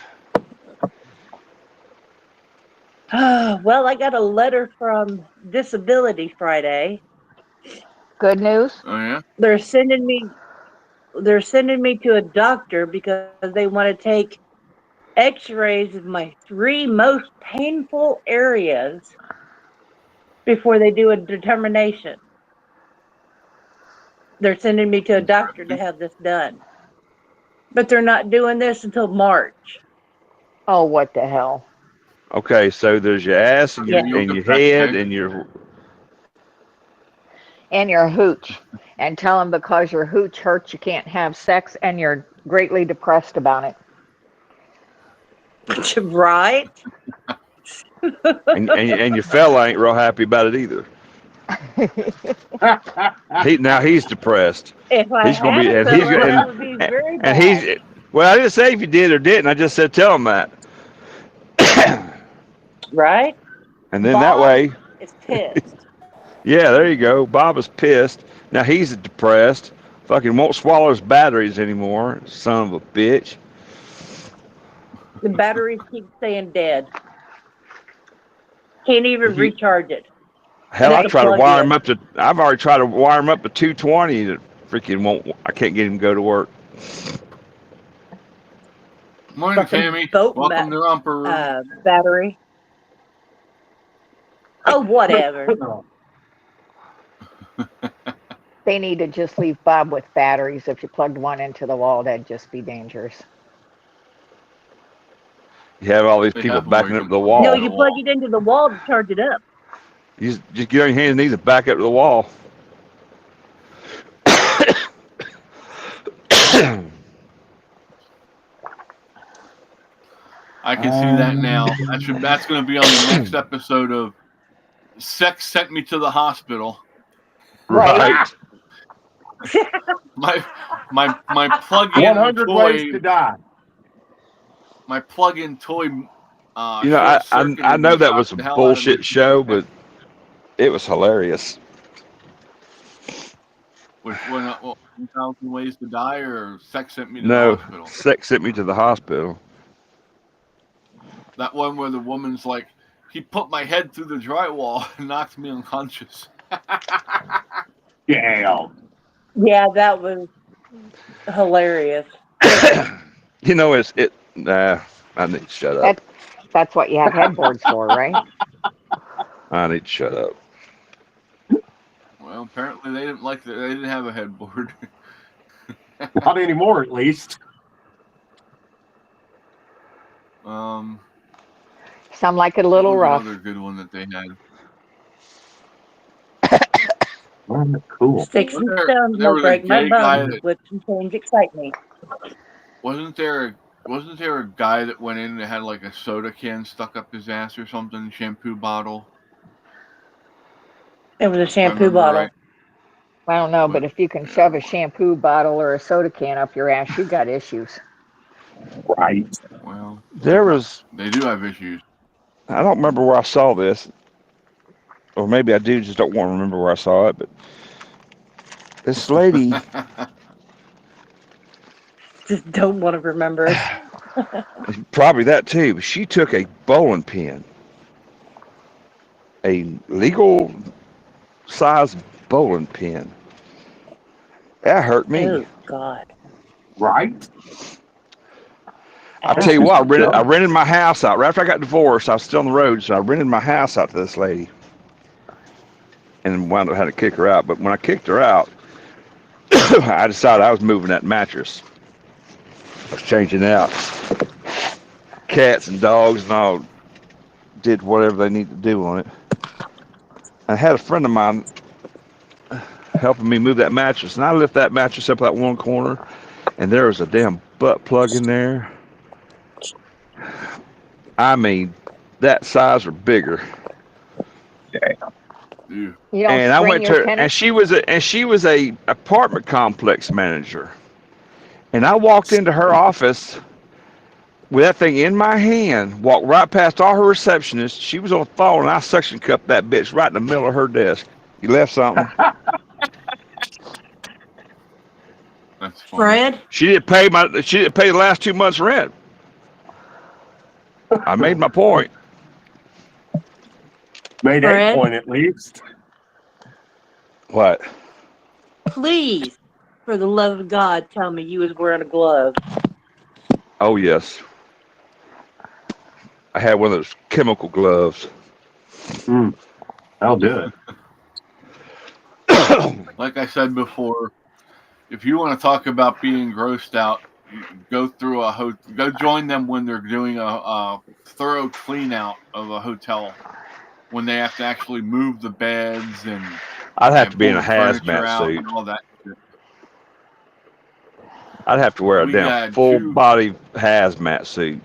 Well, I got a letter from Disability Friday. Good news. Oh yeah. They're sending me to a doctor because they want to take x-rays of my 3 most painful areas before they do a determination. They're sending me to a doctor to have this done. But they're not doing this until March. Oh, what the hell? Okay, so there's your ass and your, Yeah. and your head and your. And your hooch. And tell him because your hooch hurts, you can't have sex, and you're greatly depressed about it. Right? and your fella ain't real happy about it either. He's depressed. If I He's gonna had be- a and he's fella, gonna- that would be very And bad. he's well, I didn't say if you did or didn't. I just said tell him that. Right? And then Bob that way, is pissed. yeah, there you go. Bob is pissed. Now he's depressed. Fucking won't swallow his batteries anymore. Son of a bitch. The batteries keep staying dead. Can't even recharge it. Hell, I They try to plug wire in. him up to. I've already tried to wire him up to 220. That freaking won't. I can't get him to go to work. Morning, Fucking Tammy. boat Welcome to Romper Room. Battery. Oh, whatever. They they need to just leave Bob with batteries. If you plugged one into the wall, that'd just be dangerous. You have all these They people have them backing where up you the can- No, wall. you plug it into the wall to charge it up. You just get on your hands and knees and back up to the wall. I can see that now. That's going to be on the next episode of Sex Sent Me to the Hospital. Right. My plug-in 100 ways toy. to die. My plug-in toy. You know, I know that was a bullshit show, but it was hilarious. Which one? 1,000 Ways to Die or Sex Sent Me to the No, Hospital? sex sent me to the hospital. That one where the woman's like, he put my head through the drywall and knocked me unconscious. Damn. Yeah, that was hilarious. You know, I need to shut up. That's what you have headboards for, right? I need to shut up. Well, apparently they didn't like that. They didn't have a headboard. Not anymore, at least. Sound like it a little what was rough. another good one that they had. Oh, cool. Sticks and There- stones there will was a break my gay guy bones. that- Whips and change excite me. Wasn't there a guy that went in that had like a soda can stuck up his ass or something, shampoo bottle? It was a shampoo Remember bottle. right? I don't know, but if you can shove a shampoo bottle or a soda can up your ass, you got issues. Right. Well, There was, they do have issues. I don't remember where I saw this, or maybe I do, just don't want to remember where I saw it, but this lady, Just don't want to remember. probably that too, but she took a bowling pin, a legal size bowling pin. That hurt me. Oh, God. Right? I'll tell you what, I rented my house out. Right after I got divorced, I was still on the road, so I rented my house out to this lady. And wound up having to kick her out. But when I kicked her out, I decided I was moving that mattress. I was changing out. Cats and dogs and all did whatever they need to do on it. I had a friend of mine helping me move that mattress, and I lift that mattress up that one corner, and there was a damn butt plug in there. I mean, that size or bigger. Ew. You don't And I spring went your to her, and she was a apartment complex manager. And I walked into her office with that thing in my hand, walked right past all her receptionists. She was on the phone, and I suction cupped that bitch right in the middle of her desk. You left something? That's funny. Fred? She didn't pay the last 2 months' rent. I made my point. Made Fred? a point at least. What? Please, for the love of God, tell me you was wearing a glove. Oh, yes. I had one of those chemical gloves. I'll do it. Like I said before, if you want to talk about being grossed out, go join them when they're doing a thorough clean out of a hotel, when they have to actually move the beds and I'd have to be in a pull the furniture hazmat out suit. and all that shit. I'd have to wear a We damn had full two- body hazmat suit,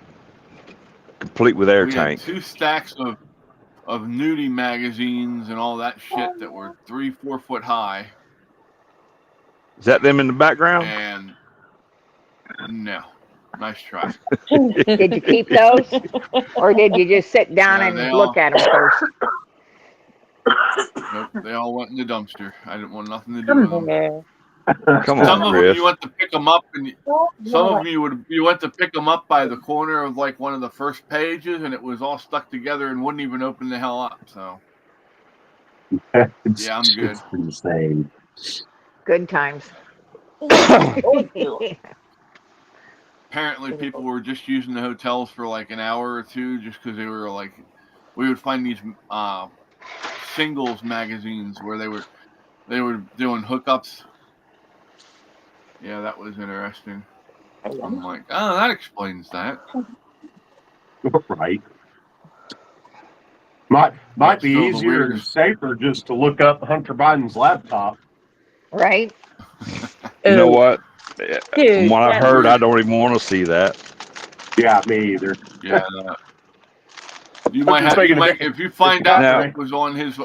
complete with air We had tank. 2 stacks of nudie magazines and all that shit that were 3-4 foot high, Is that them in the background? and no, nice try. Did you keep those? Or did you just sit down No, and they look at them first? Nope, they all went in the dumpster. I didn't want nothing to do with them. Come Come Some on, of them Chris. you went to pick them up, and some of them you went to pick them up by the corner of like one of the first pages, and it was all stuck together and wouldn't even open the hell up. So Yeah, I'm good. It's insane. Good times. apparently people were just using the hotels for like an hour or two, just because they were like, we would find these singles magazines where they were they were doing hookups. Yeah, that was interesting. I'm like, oh, that explains that. Right. Might be Still the easier and weirdest. safer just to look up Hunter Biden's laptop. Right? You know Ooh, what? From dude, what I that heard, weird. I don't even want to see that. Yeah, me either. Yeah. You I'm might just have. You making a might difference. if you find out Now- what was on his.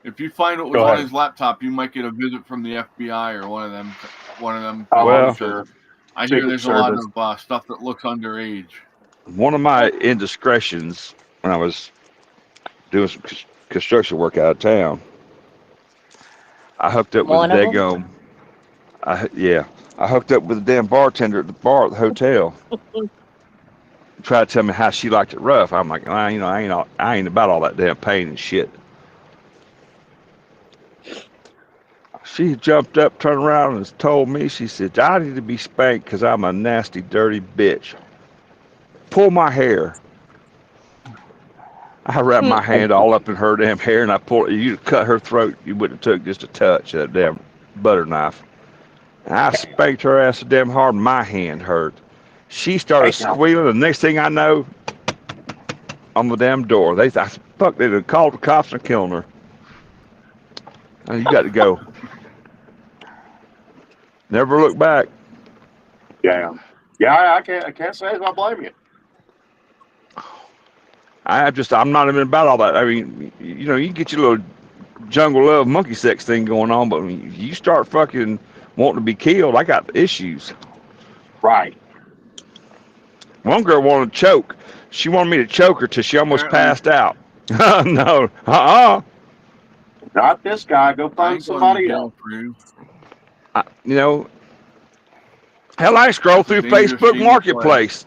If you find what was Go on ahead. his laptop, you might get a visit from the FBI or one of them. Oh, Well- I'm sure. I hear Secret there's a lot Service. of stuff that looks underage. One of my indiscretions when I was doing some construction work out of town, I hooked up with One a of 'em? daggone. I hooked up with a damn bartender at the bar at the hotel. Tried to tell me how she liked it rough. I'm like, I ain't about all that damn pain and shit. She jumped up, turned around, and told me, she said, I need to be spanked because I'm a nasty, dirty bitch. Pull my hair. I wrapped my hand all up in her damn hair, and I pulled. You cut her throat, you wouldn't have took just a touch of that damn butter knife. And I spanked her ass so damn hard, my hand hurt. She started Hey, now. squealing. The next thing I know, on the damn door, they thought, fuck, they'd have called the cops and killing her. And you got to go. Never look back. Yeah. I can't say I blame you. I'm not even about all that. I mean, you know, you can get your little jungle love monkey sex thing going on, but when you start fucking wanting to be killed, I got issues. Right. One girl wanted to choke. She wanted me to choke her till she almost Apparently. passed out. No. Not this guy. Go I find ain't going to somebody jail else. for you. You know, hell, I scroll That's a through dangerous Facebook game to Marketplace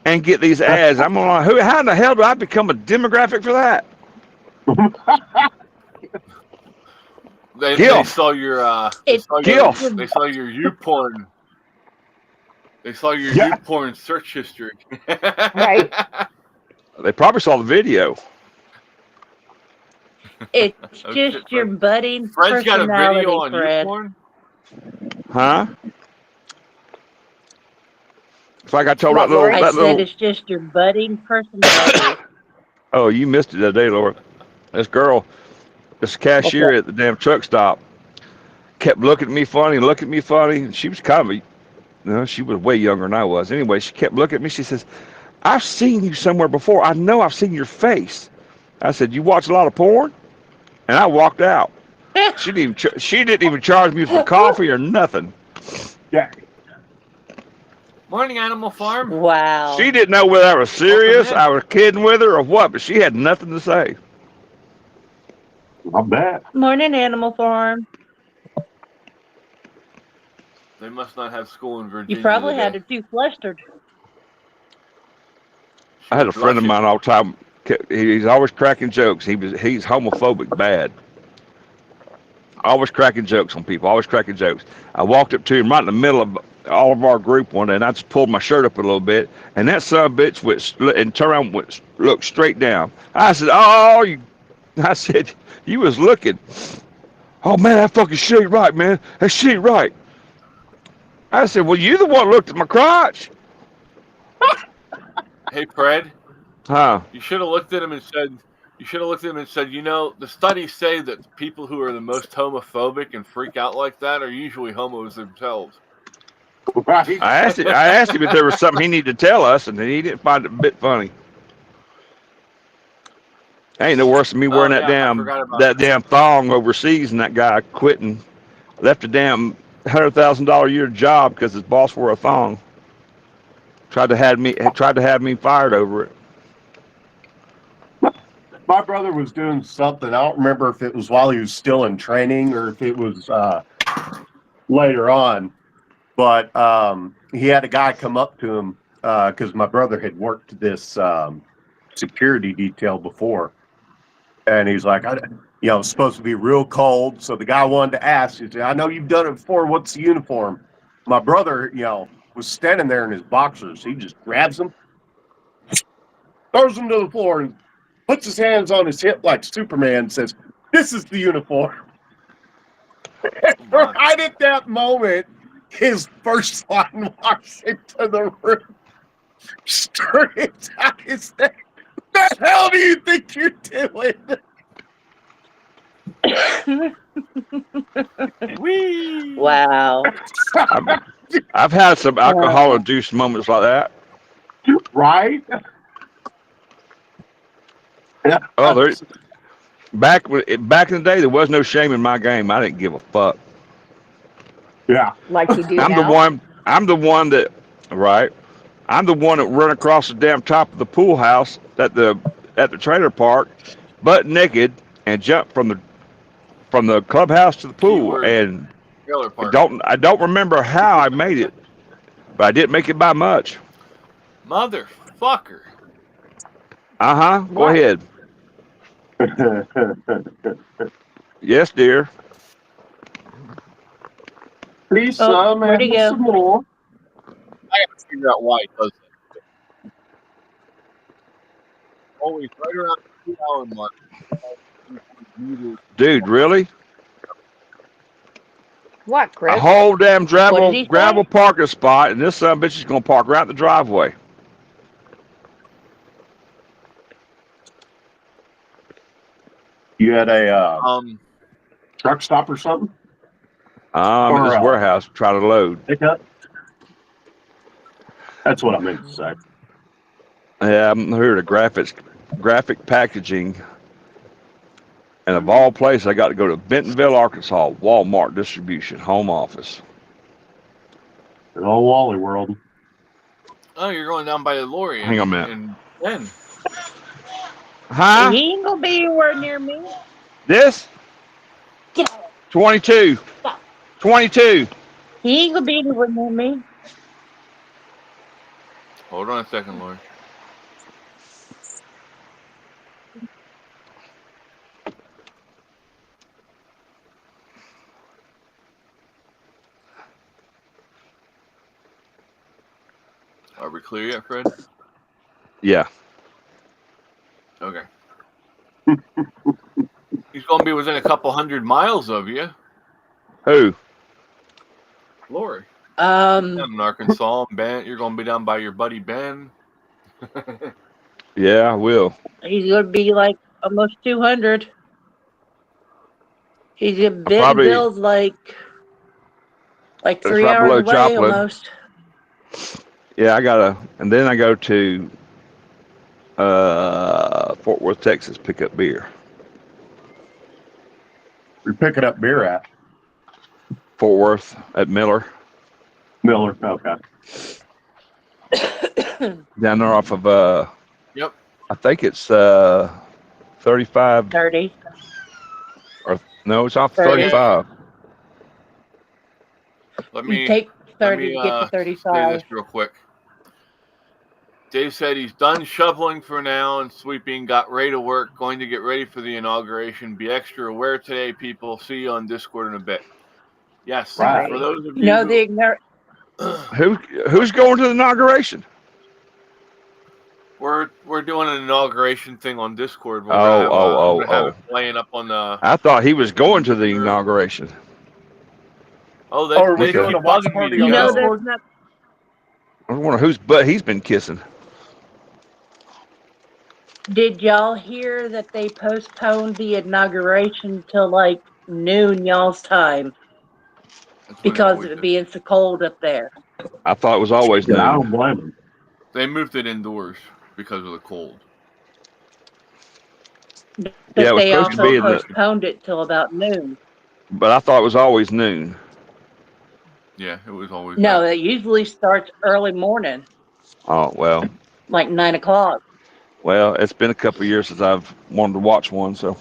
and get these ads. I'm like, how in the hell do I become a demographic for that? They Gilf. saw your It's Gilf. they saw your U porn. They saw your Yeah. U porn search history. Right. They probably saw the video. It's Oh, just shit, your Fred. budding Fred's got a personality, video on U Fred. porn. Huh? It's like I told that What, Lori? little, I that said little. it's just your budding personality. Oh, you missed it that day, Laura. This girl, this cashier at the damn truck stop, kept looking at me funny and looking at me funny. And she was kind of, she was way younger than I was. Anyway, she kept looking at me. She says, I've seen you somewhere before. I know I've seen your face. I said, you watch a lot of porn? And I walked out. She didn't even charge me for coffee or nothing. Yeah. Morning, Animal Farm. Wow. She didn't know whether I was serious, Welcome in. I was kidding with her, or what, but she had nothing to say. I bet. Morning, Animal Farm. They must not have school in Virginia. You probably today. had her too flustered. I had a friend of mine all the time. He's always cracking jokes. He's homophobic bad. Always cracking jokes on people. Always cracking jokes. I walked up to him right in the middle of all of our group one day, and I just pulled my shirt up a little bit, and that son of a bitch went and turned around and looked straight down. I said, I said, you was looking. Oh man, that fucking shit ain't right, man. That shit ain't right. I said, well, you the one looked at my crotch. Hey, Fred. Huh? You should have looked at him and said. You know, the studies say that people who are the most homophobic and freak out like that are usually homos themselves. Right. I asked him if there was something he needed to tell us, and he didn't find it a bit funny. Ain't no worse than me wearing yeah, I forgot about that damn thong overseas, and that guy quitting, left a damn $100,000 a year job because his boss wore a thong. Tried to have me fired over it. My brother was doing something. I don't remember if it was while he was still in training or if it was later on. But he had a guy come up to him because my brother had worked this security detail before. And he's like, it's supposed to be real cold. So the guy wanted to ask, he said, I know you've done it before. What's the uniform? My brother, was standing there in his boxers. He just grabs him, throws him to the floor, and puts his hands on his hip like Superman, and says, this is the uniform. Right at that moment, his first line walks into the room, straight out his neck. What the hell do you think you're doing? Wee. Wow. I've had some alcohol-induced moments like that. Right? Yeah. Oh, there. Back in the day, there was no shame in my game. I didn't give a fuck. Yeah. Like you do I'm now. the one that run across the damn top of the pool house at the trailer park, butt naked, and jump from the clubhouse to the pool. Keyword. And Trailer park. I don't remember how I made it, but I didn't make it by much. Motherfucker. Go What? ahead. Yes, dear. Please, Oh, where'd he go? some more. I got to figure out why he does that. Always right around the 2 hour mark. Dude, really? What, A Chris? whole damn What did he say? gravel parking spot, and this son of a bitch is gonna park right in the driveway. You had a truck stop or something? I'm in this warehouse trying to load. Pickup? That's what I meant to say. Yeah, I'm here at graphic packaging. And of all places, I got to go to Bentonville, Arkansas, Walmart distribution, home office. Oh, Wally World. Oh, you're going down by the lorry. Hang on a minute. And then Huh? He ain't gonna be anywhere near me. This? Get out. 22. Stop. 22. He ain't gonna be anywhere near me. hold on a second, Lori. Are we clear yet, Fred? Yeah. Okay. He's going to be within a couple 100 miles of you, Who? Lori. Down in Arkansas, Ben, you're going to be down by your buddy Ben. Yeah, I will. He's gonna be like almost 200. He's a bit probably- Bill's like That's 3 right hours below away Joplin. almost. Yeah, and then I go to Fort Worth, Texas, pick up beer. You're picking up beer at Fort Worth at Miller, Miller. Okay. down there off of Yep. I think it's 35 30. or no, it's off 30. 35. Let You me take let 30 me to get to say 35. this real quick. Dave said he's done shoveling for now and sweeping, got ready to work, going to get ready for the inauguration. Be extra aware today, people. See you on Discord in a bit. Yes, Right. for those of you No, who, the ignore. Who's going to the inauguration? we're doing an inauguration thing on Discord. We're Oh, gonna have oh. it playing up on the. I thought he was going to the inauguration. Oh, they, Are we they doing keep a watch bugging me party to on You know, go. there's not. I wonder whose butt he's been kissing. Did y'all hear that they postponed the inauguration till like noon y'all's time That's what they because always of it do. being so cold up there? I thought it was always Yeah, I noon. don't blame him. They moved it indoors because of the cold. But Yeah, it was they supposed to also be in the- postponed it till about noon. But I thought it was always noon. Yeah, it was always. No, that. it usually starts early morning, Oh well. like 9 o'clock. Well, it's been a couple of years since I've wanted to watch one, so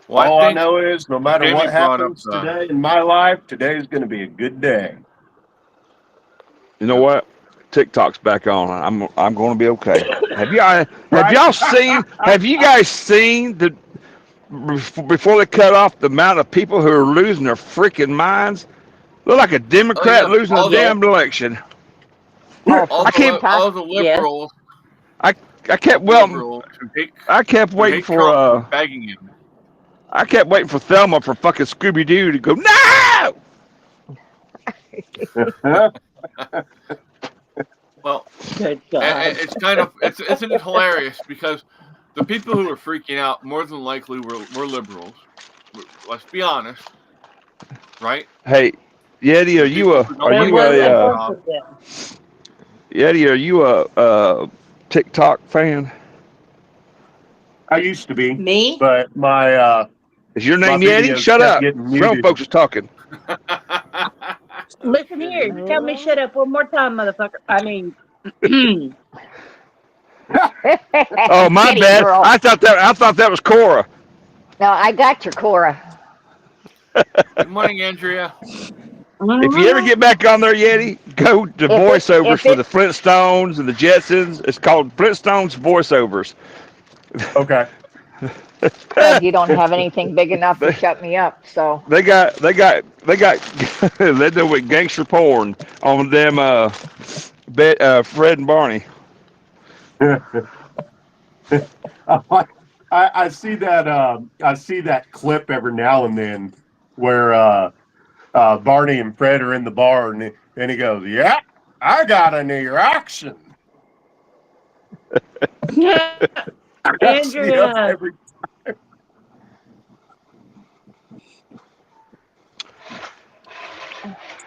Well, All I I think know is no matter Jamie what brought happens up, today in my life, today's going to be a good day. you know what? TikTok's back on. I'm going to be okay. Have y'all seen? Have you guys seen the before they cut off the amount of people who are losing their freaking minds? Look like a Democrat Oh, yeah. losing All a the- damn election. all I the, can't- all the Yeah. liberals, I kept liberals who hate, I kept who waiting hate for Trump are begging him. I kept waiting for Thelma for fucking Scooby Doo to go, no! Well, Good God. it's kind of isn't it hilarious because the people who were freaking out more than likely were liberals. Let's be honest, right? Hey, Yeti, There was a bunch of them. Yeti, are you a TikTok fan? I used to be, Me? but my Is your name My Yeti? videos Shut kept up. getting Grown muted. folks are talking. Listen here. Tell me shut up one more time, motherfucker. I mean, Oh, my Kitty bad. girl. I thought that was Cora. No, I got your Cora. Good morning, Andrea. If you ever get back on there, Yeti, go to If voiceovers it- for the Flintstones and the Jetsons. It's called Flintstones voiceovers. okay. Well, you don't have anything big enough to shut me up, so. They got they do with gangster porn on them Fred and Barney. I see that clip every now and then where Barney and Fred are in the bar and he goes, "Yeah, I got an erection." I see Andrea. us every-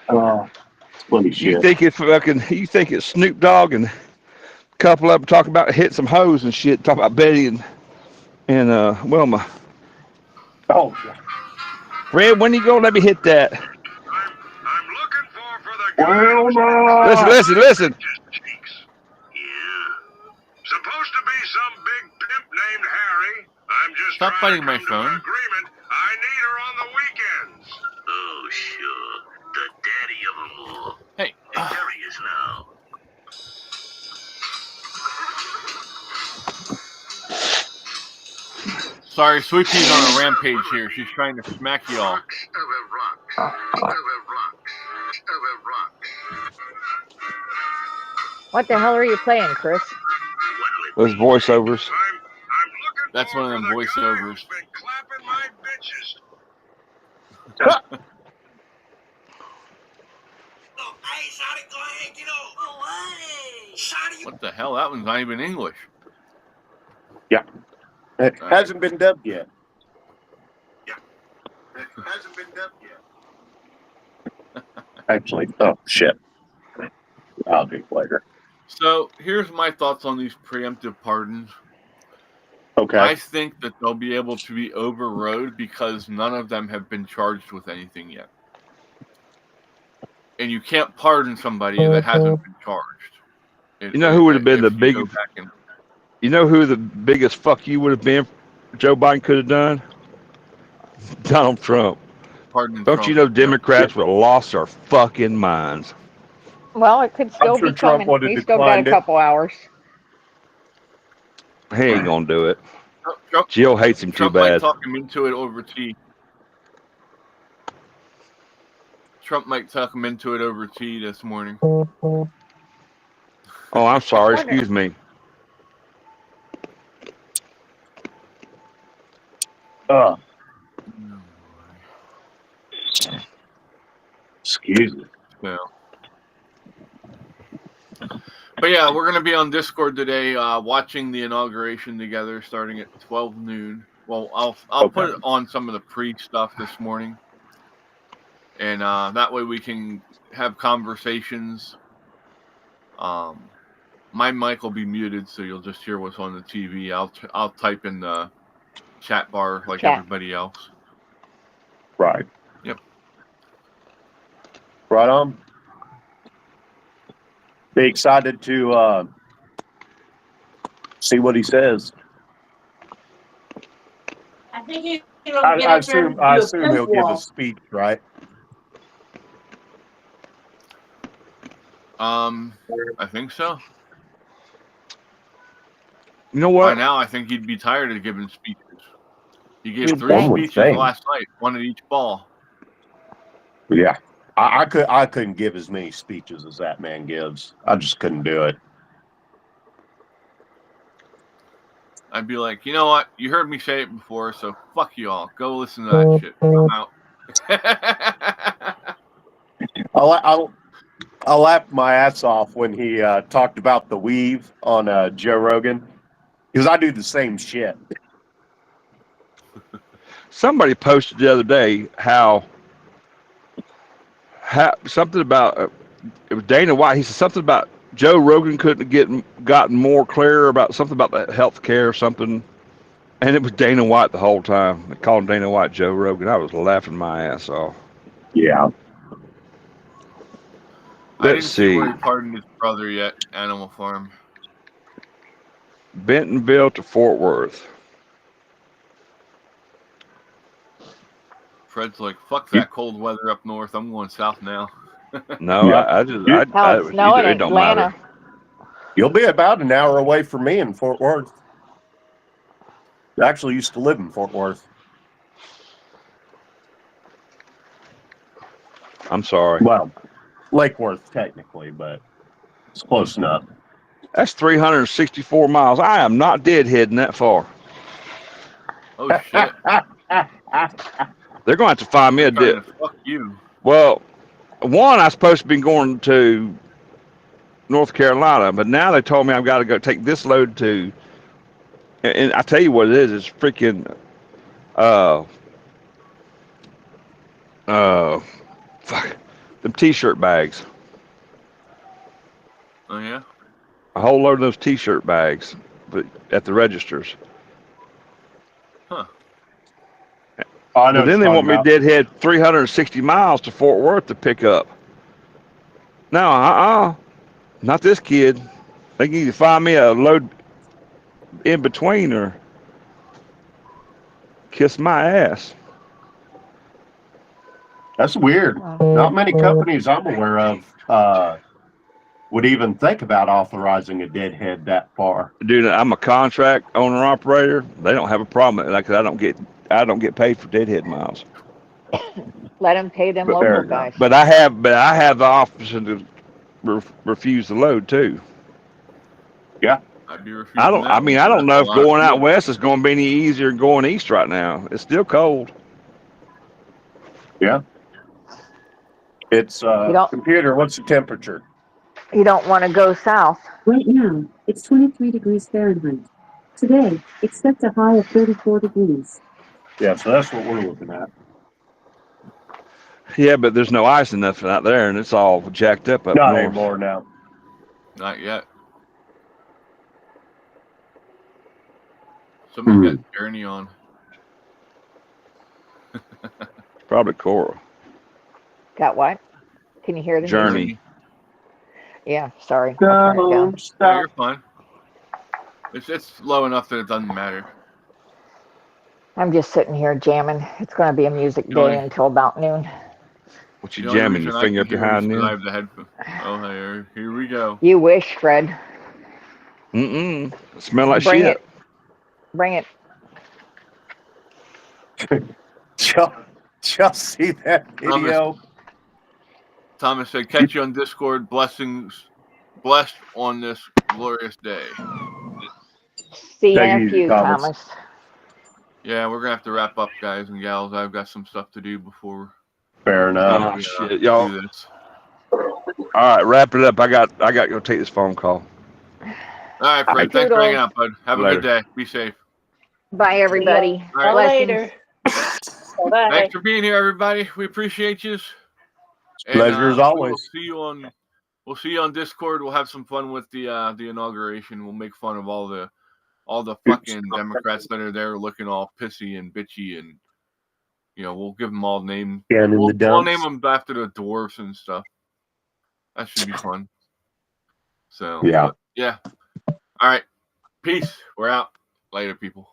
Oh, funny You shit. think it's Snoop Dogg and a couple of them talking about hitting some hoes and shit, talk about Betty and Wilma. Oh, Fred, when you gonna let me hit that? I'm looking for the guy well, who's no. Listen. cheeks. Yeah. Supposed to be some big pimp named Harry. I'm just Stop trying fighting to my come to an phone. agreement. I need her on the weekends. Oh, sure. The daddy of them all. Hey, And there he is now. sorry, Sweet Pea's on a rampage here. She's trying to smack you all. Rocks over rocks. Over rocks. Over rocks. What the hell are you playing, Chris? What'll Those it be? voiceovers. I'm looking That's for one of them the guy voiceovers. who's been clapping my bitches. What the hell? That one's not even English. It hasn't been dubbed yet. It hasn't been dubbed yet. Actually, oh shit. I'll do it later. So here's my thoughts on these preemptive pardons. Okay. I think that they'll be able to be overrode because none of them have been charged with anything yet. And you can't pardon somebody that hasn't been charged. You know who would have been the If you big? go back and- You know who the biggest fuck you would have been? Joe Biden could have done. Donald Trump. pardon Don't Trump. you know Democrats would have lost their fucking minds? Well, it could still sure be Trump coming. would have He's still got a declined it. couple hours. He ain't gonna do it. Trump, Jill hates him too Trump might bad. talk him into it over tea. Trump might talk him into it over tea this morning. Oh, I'm sorry. Excuse me. Excuse me. Yeah. But yeah, we're going to be on Discord today watching the inauguration together starting at 12 noon. Well, I'll put it on some of the pre-stuff this morning. And that way we can have conversations. My mic will be muted, so you'll just hear what's on the TV. I'll type in the chat bar like Chat. everybody else. Right. Yep. Right on. Be excited to see what he says. I think I assume he'll give a speech, right? I think so. You know By what? now, I think he'd be tired of giving speeches. He gave You'd 3 think. speeches Think. last night, one at each ball. Yeah. I couldn't give as many speeches as that man gives. I just couldn't do it. I'd be like, you know what? You heard me say it before, so fuck you all. Go listen to that shit. I'm out. I laughed my ass off when he talked about the weave on Joe Rogan, because I do the same shit. Somebody posted the other day how something about it was Dana White. He said something about Joe Rogan couldn't gotten more clear about something about the health care or something, and it was Dana White the whole time. They called Dana White Joe Rogan. I was laughing my ass off. Yeah. I didn't Let's see see. where he pardoned his brother yet. Animal Farm. Bentonville to Fort Worth. Fred's like, fuck that cold weather up north. I'm going south now. No, Yep. Hell, it's snowing in it don't Atlanta. matter. You'll be about an hour away from me in Fort Worth. I actually used to live in Fort Worth. I'm sorry. Well, Lake Worth technically, but it's close enough. That's 364 miles. I am not deadheading that far. Oh shit. They're going to have to find me a Trying dip. to fuck you. Well, one, I was supposed to be going to North Carolina, but now they told me I've got to go take this load to, and I tell you what it is, it's freaking, fuck, them t-shirt bags. Oh yeah. A whole load of those t-shirt bags, but at the registers. Huh. I know But then they want me to deadhead 360 miles to Fort Worth to pick up. No, not this kid. They can either find me a load in between or kiss my ass. That's weird. Not many companies I'm aware of would even think about authorizing a deadhead that far. Dude, I'm a contract owner operator. They don't have a problem. Like I don't get paid for deadhead miles. Let them pay them But fair local enough. guys. But I have the option to refuse the load too. I'd be refusing I don't know if going out west is going to be any easier than going east right now. It's still cold. Yeah. It's don't- computer, what's the temperature? You don't want to go south. Right now, it's 23 degrees Fahrenheit. Today, expect a high of 34 degrees. Yeah, so that's what we're looking at. Yeah, but there's no ice or nothing out there, and it's all jacked up Not north. anymore now. Not yet. Somebody got Journey on. Probably Cora. Got what? Can you hear the Journey. music? Yeah, sorry. I'll turn it down. Oh, you're fine. It's low enough that it doesn't matter. I'm just sitting here jamming. It's going to be a music You know, day until about noon. What you The only jamming? reason Your I finger can hear behind is 'cause you? I have the headphone. Oh, here we go. You wish, Fred. Mm-mm. Smell like Bring shit. it. Bring it. Just see that video. Thomas said, catch you on Discord. Blessed on this glorious day. See you Take it in a easy, few, Thomas. Thomas. Yeah, we're going to have to wrap up, guys and gals. I've got some stuff to do before Fair enough. Oh, shit, y'all. do this. All right, wrap it up. I got to go take this phone call. All right, Fred. Thanks for hanging out, bud. Have a Later. good day. Be safe. Bye, everybody. All right. Blessings. Later. Bye. Thanks for being here, everybody. We appreciate you. Pleasure as always. We'll see you on Discord. We'll have some fun with the inauguration. We'll make fun of all the fucking Democrats that are there looking all pissy and bitchy, and we'll give them all names. We'll name them after the dwarfs and stuff. That should be fun. So Yeah. yeah. All right. Peace. We're out. Later, people.